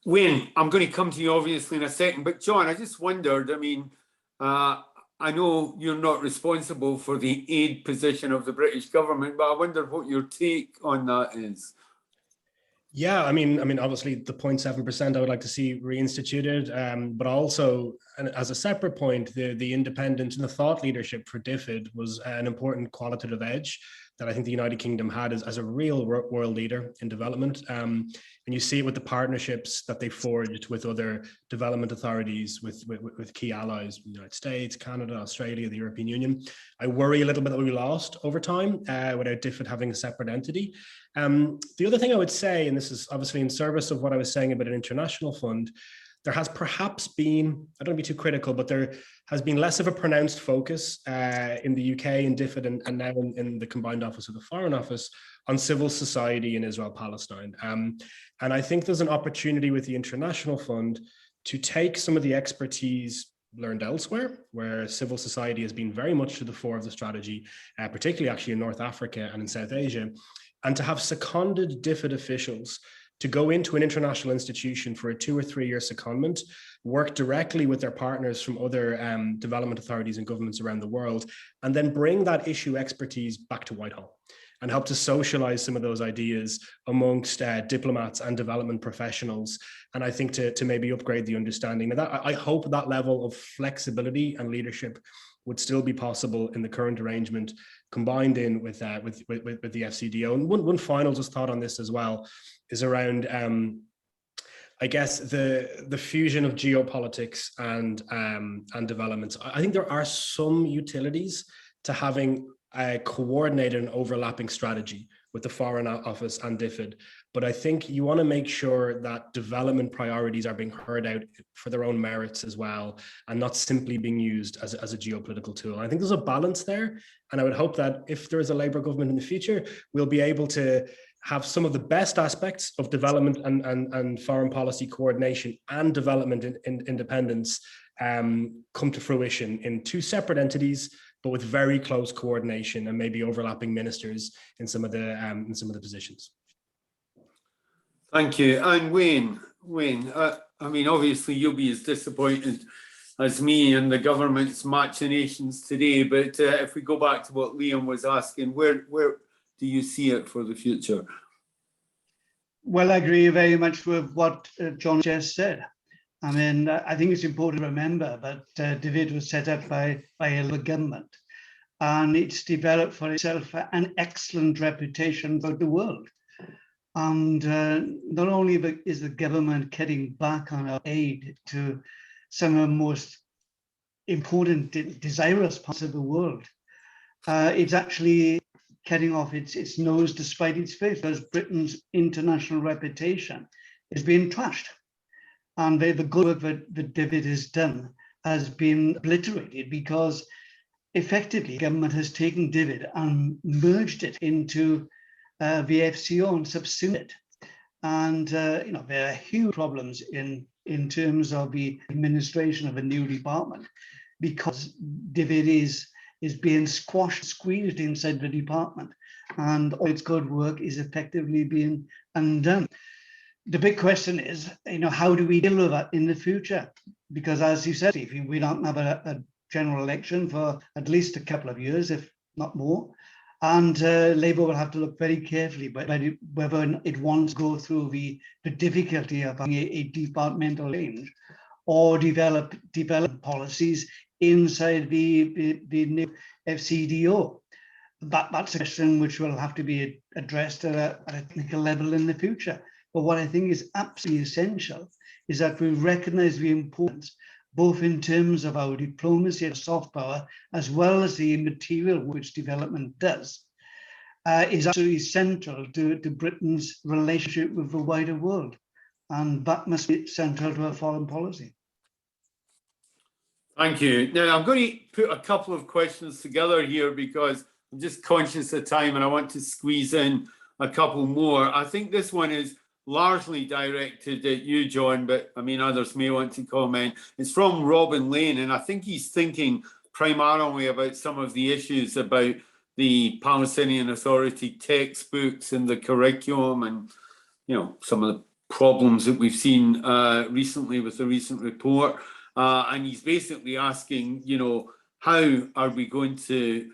Wayne, I'm going to come to you obviously in a second, but John, I just wondered, I mean, I know you're not responsible for the aid position of the British government, but I wonder what your take on that is. Yeah, I mean, obviously the 0.7% I would like to see reinstituted, but also, and as a separate point, the independence and the thought leadership for DFID was an important qualitative edge that I think the United Kingdom had as a real world leader in development. And you see it with the partnerships that they forged with other development authorities, with key allies, the United States, Canada, Australia, the European Union. I worry a little bit that we lost over time without DFID having a separate entity. The other thing I would say, and this is obviously in service of what I was saying about an international fund, there has perhaps been, I don't want to be too critical, but there has been less of a pronounced focus in the UK in DFID and now in the combined office of the Foreign Office on civil society in Israel-Palestine. And I think there's an opportunity with the International Fund to take some of the expertise learned elsewhere, where civil society has been very much to the fore of the strategy, particularly actually in North Africa and in South Asia, and to have seconded DFID officials to go into an international institution for a 2 or 3 year secondment, work directly with their partners from other development authorities and governments around the world, and then bring that issue expertise back to Whitehall and help to socialize some of those ideas amongst diplomats and development professionals. And I think to maybe upgrade the understanding. Now I hope that level of flexibility and leadership would still be possible in the current arrangement, combined in with the FCDO. And one final just thought on this as well is around, I guess, the fusion of geopolitics and developments. I think there are some utilities to having a coordinated and overlapping strategy with the Foreign Office and DFID. But I think you want to make sure that development priorities are being heard out for their own merits as well, and not simply being used as a geopolitical tool. I think there's a balance there. And I would hope that if there is a Labour government in the future, we'll be able to have some of the best aspects of development and foreign policy coordination and development in independence come to fruition in 2 separate entities, but with very close coordination and maybe overlapping ministers in some of the positions. Thank you. And Wayne, I mean, obviously you'll be as disappointed as me in the government's machinations today, but if we go back to what Liam was asking, where do you see it for the future? Well, I agree very much with what John just said. I mean, I think it's important to remember that DFID was set up by a Labour government, and it's developed for itself an excellent reputation throughout the world. And not only is the government cutting back on our aid to some of the most important, desirous parts of the world, it's actually cutting off its nose to spite its face, because Britain's international reputation is being trashed. And the good work that DFID has done has been obliterated, because effectively government has taken DFID and merged it into the FCO and subsumed it. And there are huge problems in terms of the administration of a new department, because DFID is being squeezed inside the department, and all its good work is effectively being undone. The big question is, how do we deal with that in the future? Because as you said, Steve, we don't have a general election for at least a couple of years, if not more. And Labour will have to look very carefully whether it wants to go through the difficulty of having a departmental change, or develop policies inside the new FCDO. That's a question which will have to be addressed at a technical level in the future. But what I think is absolutely essential is that we recognise the importance, both in terms of our diplomacy and soft power, as well as the material which development does, is absolutely central to Britain's relationship with the wider world. And that must be central to our foreign policy. Thank you. Now, I'm going to put a couple of questions together here, because I'm just conscious of time and I want to squeeze in a couple more. I think this one is largely directed at you, John, but I mean, others may want to comment. It's from Robin Lane, and I think he's thinking primarily about some of the issues about the Palestinian Authority textbooks and the curriculum, and some of the problems that we've seen recently with the recent report. and he's basically asking, you know, how are we going to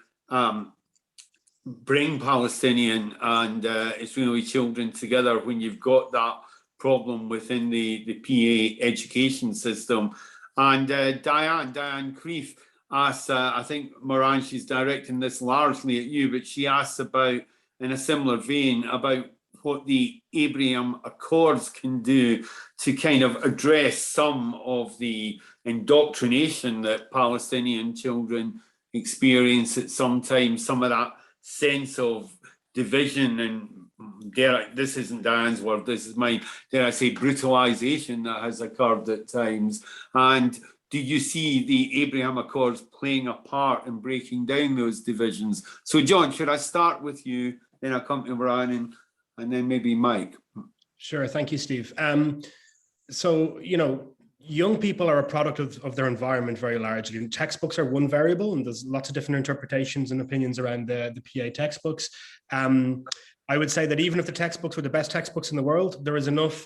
bring Palestinian and Israeli children together when you've got that problem within the PA education system? And Diane Creef asks, I think, Moran, she's directing this largely at you, but she asks about, in a similar vein, about what the Abraham Accords can do to kind of address some of the indoctrination that Palestinian children experience at some time, some of that sense of division and, this isn't Diane's word, this is mine, dare I say, brutalization that has occurred at times. And do you see the Abraham Accords playing a part in breaking down those divisions? So John, should I start with you, then I'll come to Brian, and then maybe Mike? Sure, thank you, Steve. So, you know, young people are a product of their environment very largely. And textbooks are one variable, and there's lots of different interpretations and opinions around the PA textbooks. I would say that even if the textbooks were the best textbooks in the world, there is enough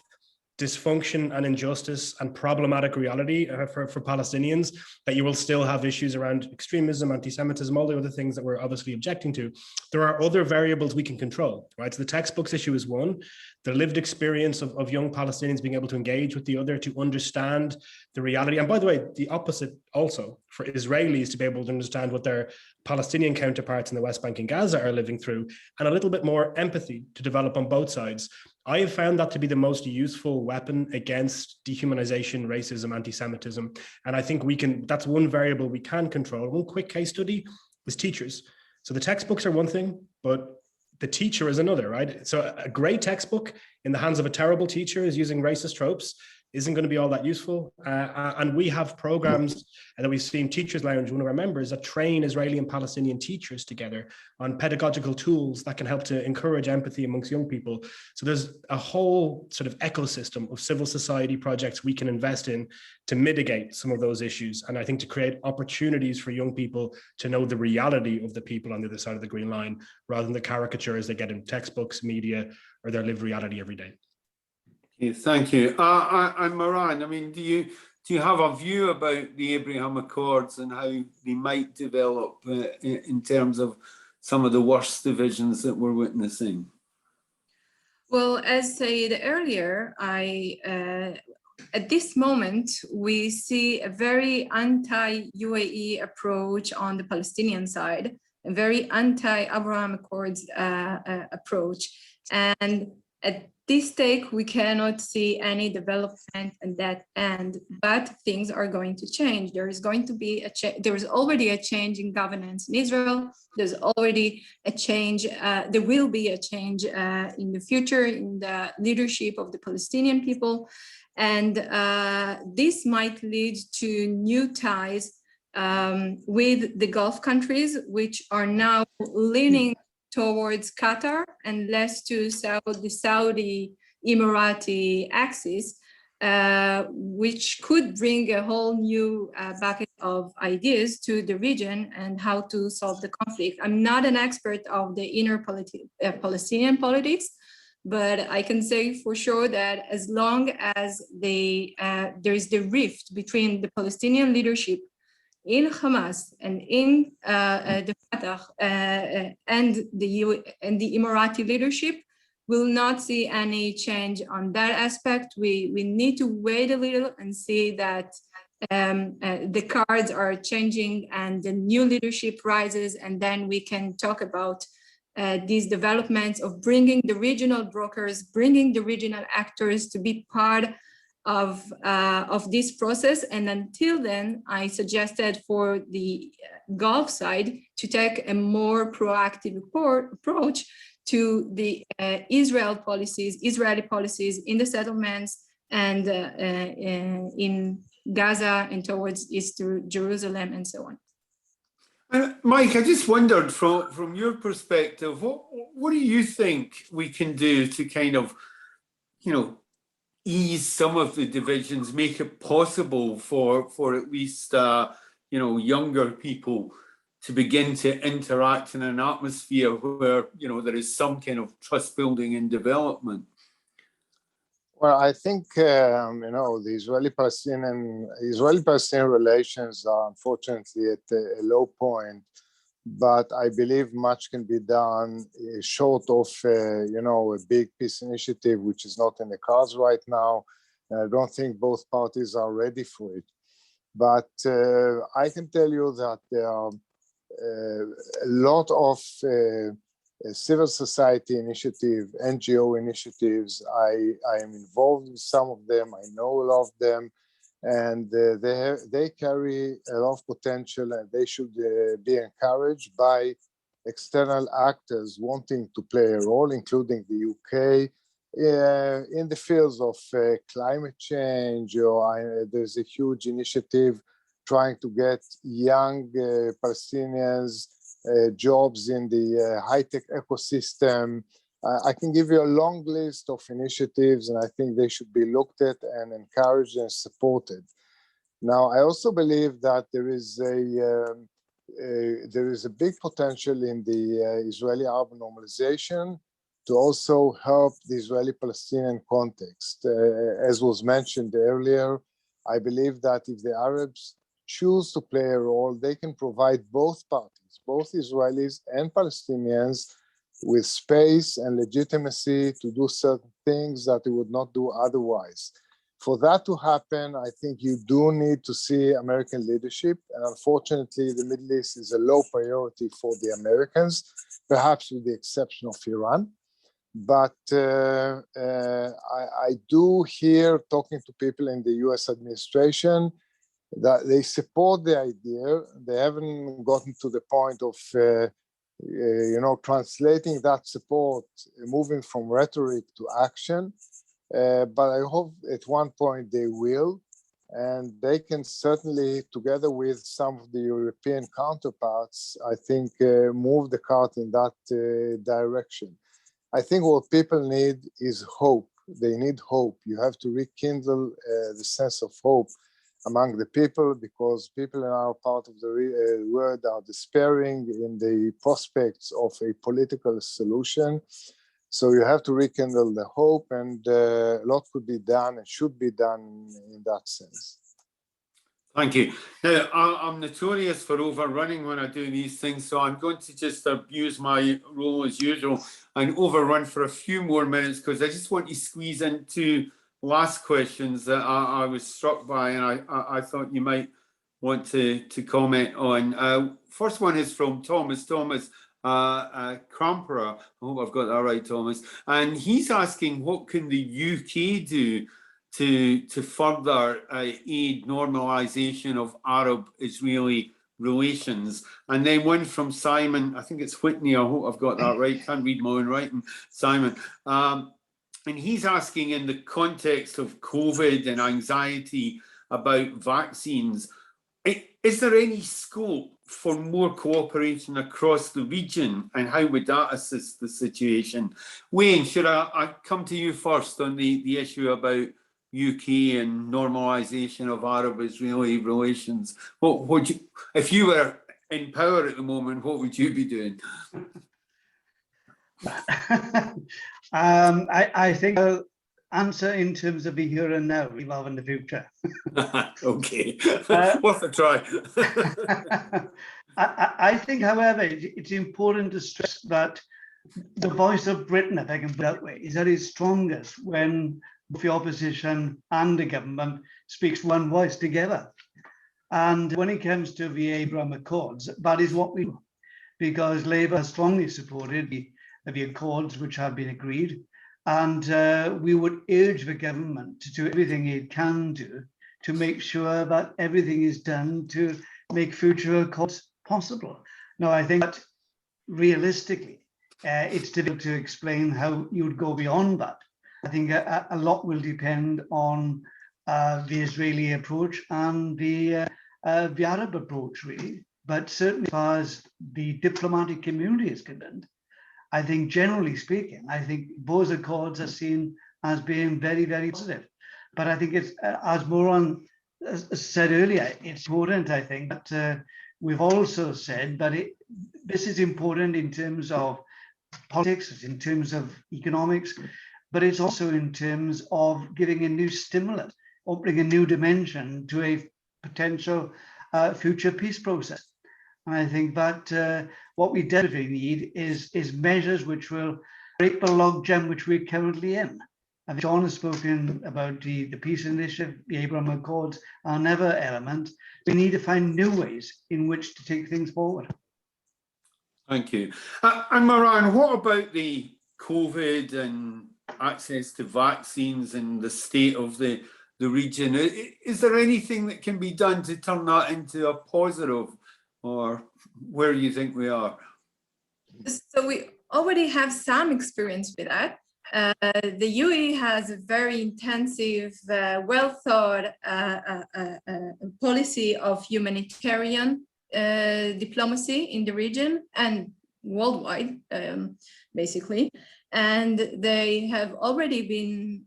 dysfunction and injustice and problematic reality for Palestinians that you will still have issues around extremism, anti-Semitism, all the other things that we're obviously objecting to. There are other variables we can control, right? So the textbooks issue is one. The lived experience of young Palestinians being able to engage with the other, to understand the reality. And by the way, the opposite also, for Israelis to be able to understand what their Palestinian counterparts in the West Bank and Gaza are living through, and a little bit more empathy to develop on both sides. I have found that to be the most useful weapon against dehumanization, racism, anti-Semitism. And I think that's one variable we can control. One quick case study is teachers. So the textbooks are one thing, but the teacher is another, right? So a great textbook in the hands of a terrible teacher is using racist tropes isn't going to be all that useful. And we have programs that we've seen, Teachers Lounge, one of our members, that train Israeli and Palestinian teachers together on pedagogical tools that can help to encourage empathy amongst young people. So there's a whole sort of ecosystem of civil society projects we can invest in to mitigate some of those issues. And I think to create opportunities for young people to know the reality of the people on the other side of the green line, rather than the caricatures they get in textbooks, media, or their lived reality every day. Okay, thank you. And Moran, I mean, do you have a view about the Abraham Accords and how they might develop in terms of some of the worst divisions that we're witnessing? Well, as said earlier, at this moment, we see a very anti-UAE approach on the Palestinian side, a very anti-Abraham Accords approach. And at this stage, we cannot see any development at that end, but things are going to change. There is going to be a change. There is already a change in governance in Israel. There's already a change. There will be a change in the future in the leadership of the Palestinian people. And this might lead to new ties with the Gulf countries, which are now leaning towards Qatar and less to the Saudi Emirati axis, which could bring a whole new bucket of ideas to the region and how to solve the conflict. I'm not an expert of the inner Palestinian politics, but I can say for sure that as long as there is the rift between the Palestinian leadership in Hamas and in the Fatah and the Emirati leadership, will not see any change on that aspect. We need to wait a little and see that the cards are changing and the new leadership rises, and then we can talk about these developments of bringing the regional brokers, bringing the regional actors to be part of this process. And until then, I suggested for the Gulf side to take a more proactive approach to the Israeli policies in the settlements and in Gaza and towards East Jerusalem and so on. Mike, I just wondered from your perspective, what do you think we can do to kind of, ease some of the divisions, make it possible for at least, younger people to begin to interact in an atmosphere where, there is some kind of trust building and development? Well, I think the Israeli-Palestinian relations are unfortunately at a low point, but I believe much can be done short of a big peace initiative, which is not in the cards right now. And I don't think both parties are ready for it. But I can tell you that there are a lot of civil society initiative, NGO initiatives. I am involved in some of them. I know a lot of them, and they carry a lot of potential, and they should be encouraged by external actors wanting to play a role, including the UK, in the fields of climate change. There's a huge initiative trying to get young Palestinians jobs in the high-tech ecosystem. I can give you a long list of initiatives, and I think they should be looked at and encouraged and supported. Now, I also believe that there is a big potential in the Israeli-Arab normalization to also help the Israeli-Palestinian context. As was mentioned earlier, I believe that if the Arabs choose to play a role, they can provide both parties, both Israelis and Palestinians, with space and legitimacy to do certain things that they would not do otherwise. For that to happen, I think you do need to see American leadership. And unfortunately, the Middle East is a low priority for the Americans, perhaps with the exception of Iran. But I do hear, talking to people in the US administration, that they support the idea. They haven't gotten to the point of translating that support, moving from rhetoric to action. But I hope at one point they will, and they can certainly, together with some of the European counterparts, I think, move the cart in that direction. I think what people need is hope. They need hope. You have to rekindle the sense of hope among the people, because people in our part of the world are despairing in the prospects of a political solution. So you have to rekindle the hope, and a lot could be done and should be done in that sense. Thank you. Now, I'm notorious for overrunning when I do these things, so I'm going to just abuse my role as usual and overrun for a few more minutes, because I just want to squeeze in two last questions that I was struck by, and I thought you might want to comment on. First one is from Thomas Krampera. I hope I've got that right, Thomas. And he's asking, what can the UK do to further aid normalization of Arab-Israeli relations? And then one from Simon, I think it's Whitney, I hope I've got that right, can't read my own writing, Simon. And he's asking, in the context of COVID and anxiety about vaccines, is there any scope for more cooperation across the region, and how would that assist the situation? Wayne, should I come to you first on the issue about UK and normalization of Arab-Israeli relations? What would you, if you were in power at the moment, what would you be doing? I think I'll answer in terms of the here and now rather than the future. Okay, worth a try. I think, however, it's important to stress that the voice of Britain, if I can put it that way, is at its strongest when the opposition and the government speaks one voice together. And when it comes to the Abraham Accords, that is what we do, because Labour has strongly supported the Accords which have been agreed. And we would urge the government to do everything it can do to make sure that everything is done to make future accords possible. Now, I think that realistically, it's difficult to explain how you would go beyond that. I think a lot will depend on the Israeli approach and the Arab approach, really. But certainly, as far as the diplomatic community is concerned, I think, generally speaking, I think those accords are seen as being very, very positive. But I think it's, as Moran said earlier, it's important, I think, that we've also said that this is important in terms of politics, in terms of economics, but it's also in terms of giving a new stimulant, opening a new dimension to a potential future peace process. And I think that what we definitely need is measures which will break the logjam which we're currently in. And John has spoken about the peace initiative, the Abraham Accords are another element. We need to find new ways in which to take things forward. Thank you. And Moran, what about the COVID and access to vaccines and the state of the region? Is there anything that can be done to turn that into a positive, or where do you think we are? So we already have some experience with that. The UAE has a very intensive, well thought policy of humanitarian diplomacy in the region and worldwide, basically. And they have already been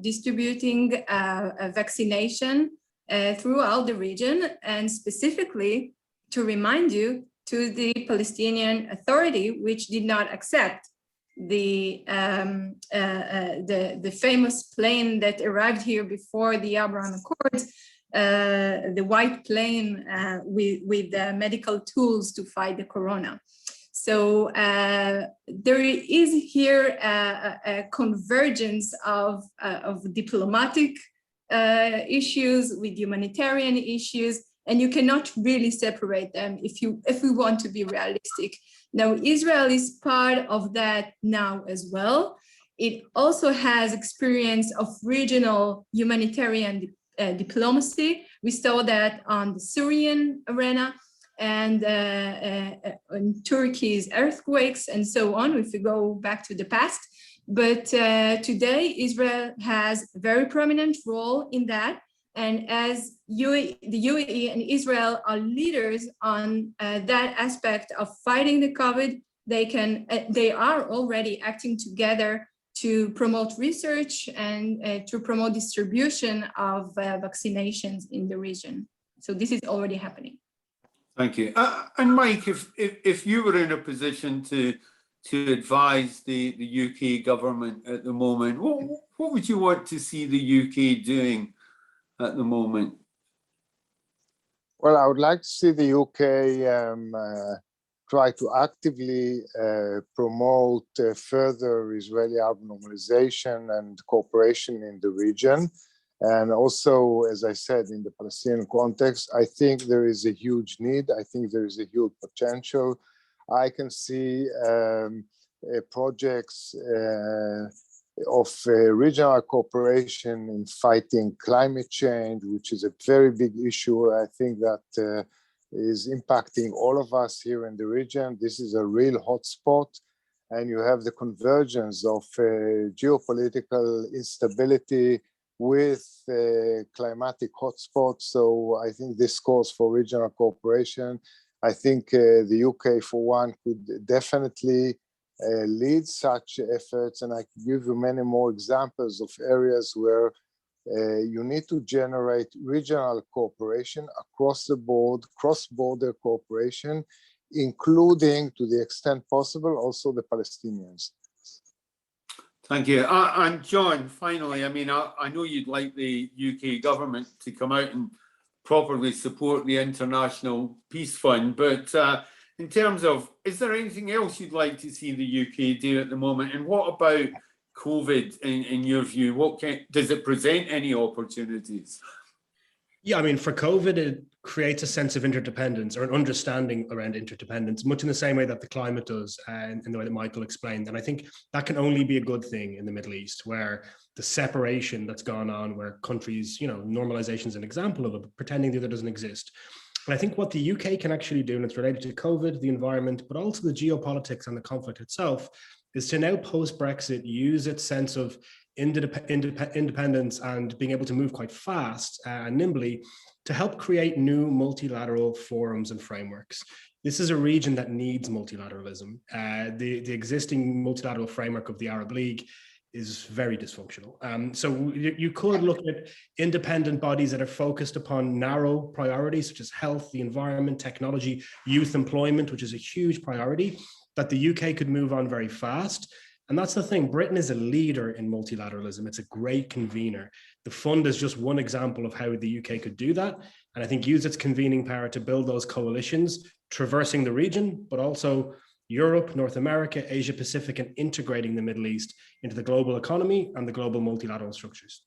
distributing a vaccination throughout the region, and specifically, to remind you, to the Palestinian Authority, which did not accept the famous plane that arrived here before the Abraham Accords, the white plane with medical tools to fight the corona. So there is here a convergence of diplomatic issues with humanitarian issues, and you cannot really separate them if we want to be realistic. Now, Israel is part of that now as well. It also has experience of regional humanitarian diplomacy. We saw that on the Syrian arena and in Turkey's earthquakes and so on, if we go back to the past. But today, Israel has a very prominent role in that. And as the UAE and Israel are leaders on that aspect of fighting the COVID, they are already acting together to promote research and to promote distribution of vaccinations in the region. So this is already happening. Thank you. And Mike, if you were in a position to advise the UK government at the moment, what would you want to see the UK doing at the moment? Well, I would like to see the UK try to actively promote further Israeli-Arab normalization and cooperation in the region. And also, as I said, in the Palestinian context, I think there is a huge need. I think there is a huge potential. I can see projects of regional cooperation in fighting climate change, which is a very big issue. I think that is impacting all of us here in the region. This is a real hotspot, and you have the convergence of geopolitical instability with climatic hotspots. So I think this calls for regional cooperation. I think the UK, for one, could definitely lead such efforts, and I can give you many more examples of areas where you need to generate regional cooperation across the board, cross-border cooperation, including, to the extent possible, also the Palestinians. Thank you. And John, finally, I mean, I know you'd like the UK government to come out and properly support the International Peace Fund, but in terms of, is there anything else you'd like to see the UK do at the moment? And what about COVID in your view? Does it present any opportunities? Yeah, I mean, for COVID, it creates a sense of interdependence or an understanding around interdependence, much in the same way that the climate does, and in the way that Michael explained. And I think that can only be a good thing in the Middle East, where the separation that's gone on, where countries, normalization is an example of it, pretending the other doesn't exist. And I think what the UK can actually do, and it's related to COVID, the environment, but also the geopolitics and the conflict itself, is to now post-Brexit use its sense of independence and being able to move quite fast and nimbly to help create new multilateral forums and frameworks. This is a region that needs multilateralism. The existing multilateral framework of the Arab League is very dysfunctional. So you could look at independent bodies that are focused upon narrow priorities, such as health, the environment, technology, youth employment, which is a huge priority, that the UK could move on very fast. And that's the thing, Britain is a leader in multilateralism. It's a great convener. The fund is just one example of how the UK could do that. And I think use its convening power to build those coalitions, traversing the region, but also Europe, North America, Asia Pacific, and integrating the Middle East into the global economy and the global multilateral structures.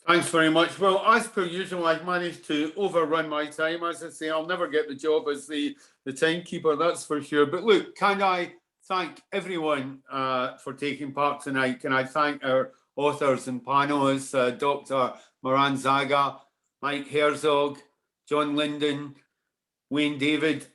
Thanks very much. Well, as per usual, I've managed to overrun my time. As I say, I'll never get the job as the timekeeper, that's for sure. But look, can I thank everyone for taking part tonight? Can I thank our authors and panelists, Dr. Moran Zaga, Mike Herzog, John Lyndon, Wayne David,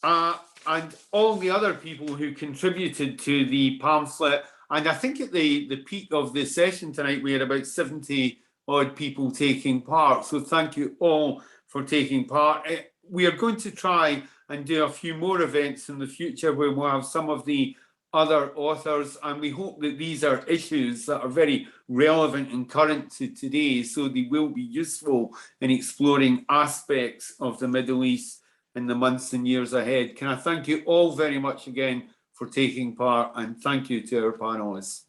and all the other people who contributed to the pamphlet. And I think at the peak of the session tonight, we had about 70 odd people taking part. So thank you all for taking part. We are going to try and do a few more events in the future where we'll have some of the other authors, and we hope that these are issues that are very relevant and current to today, so they will be useful in exploring aspects of the Middle East in the months and years ahead. Can I thank you all very much again for taking part, and thank you to our panelists.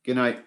Good night.